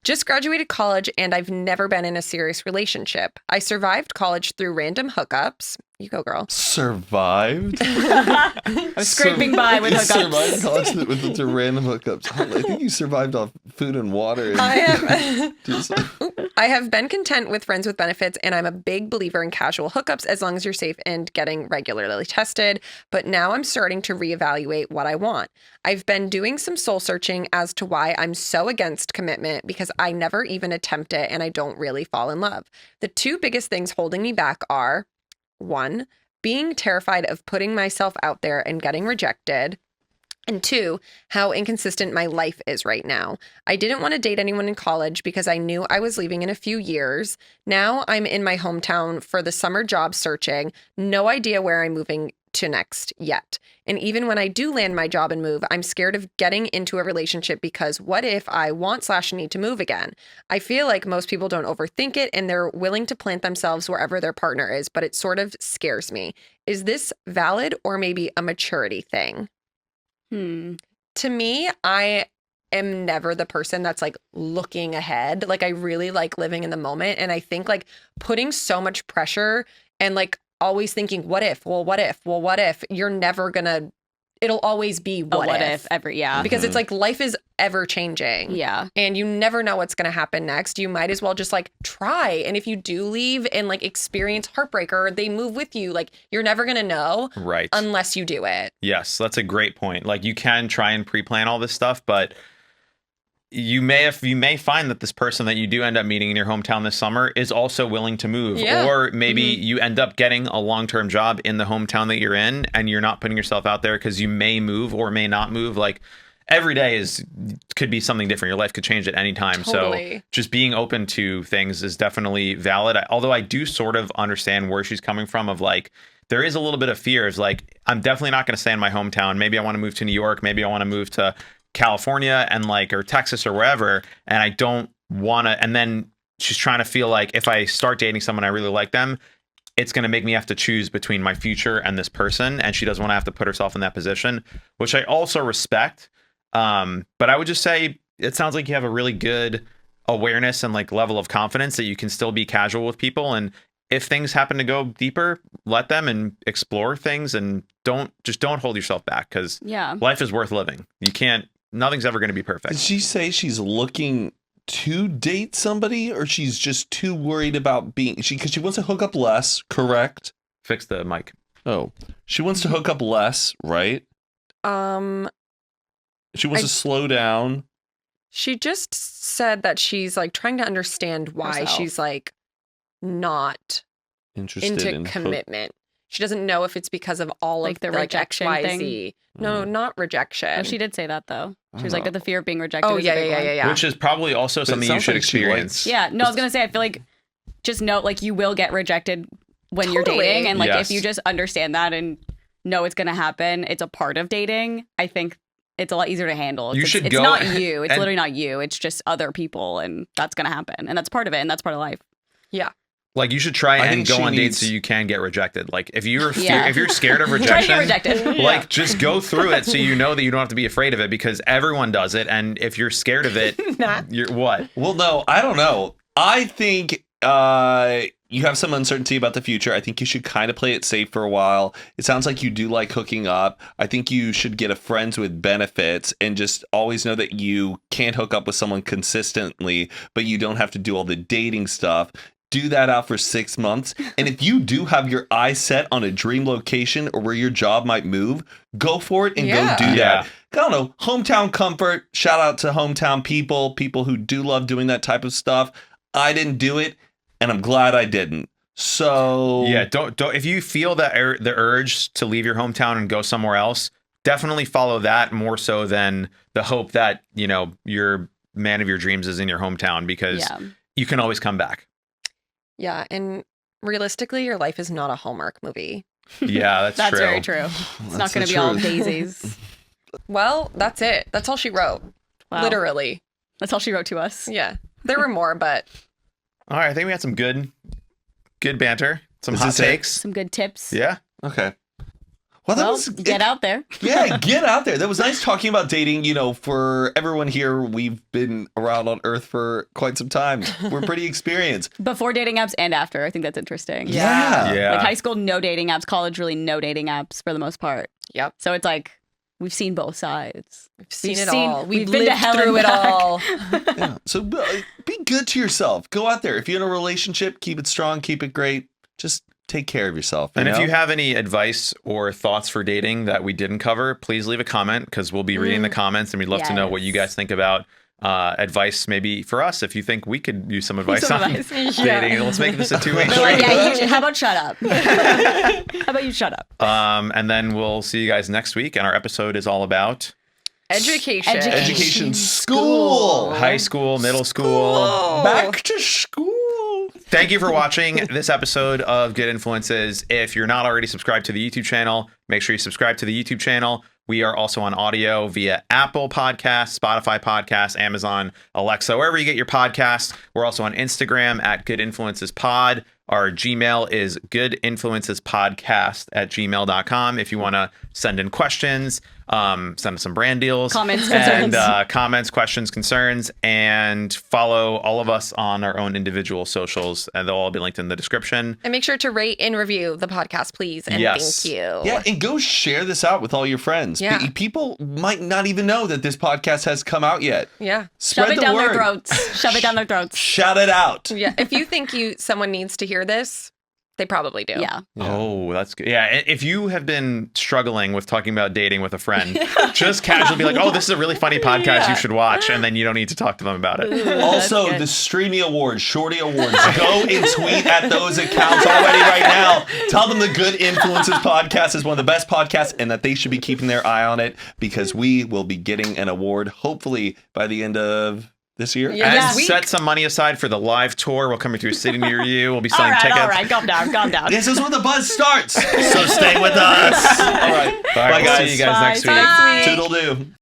Just graduated college, and I've never been in a serious relationship. I survived college through random hookups. You go, girl. Survived? I was scraping by with hookups. Survived college with random hookups. I think you survived off food and water. I have been content with friends with benefits, and I'm a big believer in casual hookups as long as you're safe and getting regularly tested. But now I'm starting to reevaluate what I want. I've been doing some soul searching as to why I'm so against commitment, because I never even attempt it and I don't really fall in love. The two biggest things holding me back are: 1, being terrified of putting myself out there and getting rejected. And 2, how inconsistent my life is right now. I didn't want to date anyone in college because I knew I was leaving in a few years. Now I'm in my hometown for the summer job searching. No idea where I'm moving to next yet. And even when I do land my job and move, I'm scared of getting into a relationship because what if I want/need to move again? I feel like most people don't overthink it and they're willing to plant themselves wherever their partner is, but it sort of scares me. Is this valid or maybe a maturity thing? To me, I am never the person that's like looking ahead. Like I really like living in the moment. And I think like putting so much pressure and like always thinking, what if, you're never gonna, it'll always be what if because it's like life is ever changing. Yeah. And you never know what's going to happen next. You might as well just like try. And if you do leave and like experience heartbreak or they move with you, like you're never going to know. Right. Unless you do it. Yes. That's a great point. Like you can try and pre-plan all this stuff, but you may find that this person that you do end up meeting in your hometown this summer is also willing to move, or maybe you end up getting a long-term job in the hometown that you're in, and you're not putting yourself out there because you may move or may not move. Like every day could be something different. Your life could change at any time. Totally. So just being open to things is definitely valid. Although I do sort of understand where she's coming from. Of like, there is a little bit of fear. Of like, I'm definitely not going to stay in my hometown. Maybe I want to move to New York. Maybe I want to move to California and like, or Texas or wherever, and I don't want to. And then she's trying to feel like if I start dating someone I really like them, it's going to make me have to choose between my future and this person, and she doesn't want to have to put herself in that position, which I also respect. But I would just say it sounds like you have a really good awareness and like level of confidence that you can still be casual with people, and if things happen to go deeper, let them and explore things, and don't hold yourself back, because life is worth living. Nothing's ever going to be perfect. Did she say she's looking to date somebody, or she's just too worried about because she wants to hook up less, correct? Fix the mic. Oh, she wants to hook up less, right? She wants to slow down. She just said that she's like trying to understand why she's like not interested in commitment. She doesn't know if it's because of all like of the rejection thing. No, not rejection. Oh, she did say that though. She was like that the fear of being rejected. Oh is yeah. Which is probably also something you should experience. Yeah. No, I was gonna say I feel like just know like you will get rejected when you're dating, and like if you just understand that and know it's gonna happen, it's a part of dating. I think it's a lot easier to handle. It's not you. It's literally not you. It's just other people, and that's gonna happen, and that's part of it, and that's part of life. Yeah. Like you should try and go on dates so you can get rejected. Like if you're scared of rejection, try to get rejected. Like just go through it so you know that you don't have to be afraid of it, because everyone does it. And if you're scared of it, you're what? Well, no, I don't know. I think you have some uncertainty about the future. I think you should kind of play it safe for a while. It sounds like you do like hooking up. I think you should get a friends with benefits and just always know that you can't hook up with someone consistently, but you don't have to do all the dating stuff. Do that out for 6 months. And if you do have your eyes set on a dream location or where your job might move, go for it and go do that. I don't know, hometown comfort. Shout out to hometown people who do love doing that type of stuff. I didn't do it, and I'm glad I didn't. So don't if you feel that the urge to leave your hometown and go somewhere else, definitely follow that more so than the hope that, your man of your dreams is in your hometown, because you can always come back. Yeah, and realistically, your life is not a Hallmark movie. Yeah, that's true. That's very true. It's not going to be all daisies. Well, that's it. That's all she wrote. Wow. Literally. That's all she wrote to us. Yeah. There were more, but... All right, I think we had some good banter. Some hot takes. Some good tips. Yeah. Okay. Well, get out there. Yeah, get out there. That was nice talking about dating. For everyone here, we've been around on Earth for quite some time. We're pretty experienced. Before dating apps and after. I think that's interesting. Yeah. Like high school, no dating apps. College, really no dating apps for the most part. Yep. So it's like, we've seen both sides. We've seen it all. We've been to hell through it all. Yeah. So be good to yourself. Go out there. If you're in a relationship, keep it strong, keep it great. Just take care of yourself. And if you have any advice or thoughts for dating that we didn't cover, please leave a comment, because we'll be reading the comments, and we'd love to know what you guys think about advice maybe for us, if you think we could use some advice on dating. Let's make this a two-way street. How about shut up? How about you shut up? And then we'll see you guys next week, and our episode is all about education. School. High school, middle school. Back to school. Thank you for watching this episode of Good Influences. If you're not already subscribed to the YouTube channel, make sure you subscribe to the YouTube channel. We are also on audio via Apple Podcasts, Spotify Podcasts, Amazon, Alexa, wherever you get your podcasts. We're also on Instagram at Good Influences Pod. Our Gmail is goodinfluencespodcast@gmail.com. If you want to send in questions, send us some brand deals, comments, questions, concerns, and follow all of us on our own individual socials, and they'll all be linked in the description. And make sure to rate and review the podcast, please. And thank you. Yeah, and go share this out with all your friends. Yeah. People might not even know that this podcast has come out yet. Yeah. Spread Shove it the down word. their throats. Shove it down their throats. Shout it out. Yeah. If you think someone needs to hear this, They probably do. Yeah. Oh, that's good. Yeah, if you have been struggling with talking about dating with a friend, just casually be like, oh, this is a really funny podcast you should watch, and then you don't need to talk to them about it. Ooh, also, the Streamy Awards, Shorty Awards, go and tweet at those accounts already right now. Tell them the Good Influences podcast is one of the best podcasts and that they should be keeping their eye on it because we will be getting an award hopefully by the end of this year. And set some money aside for the live tour. We'll come to a city near you. We'll be selling tickets. All right, calm down. This is where the buzz starts. So stay with us. All right. Bye, guys. See you guys next week. Bye. Toodle-doo.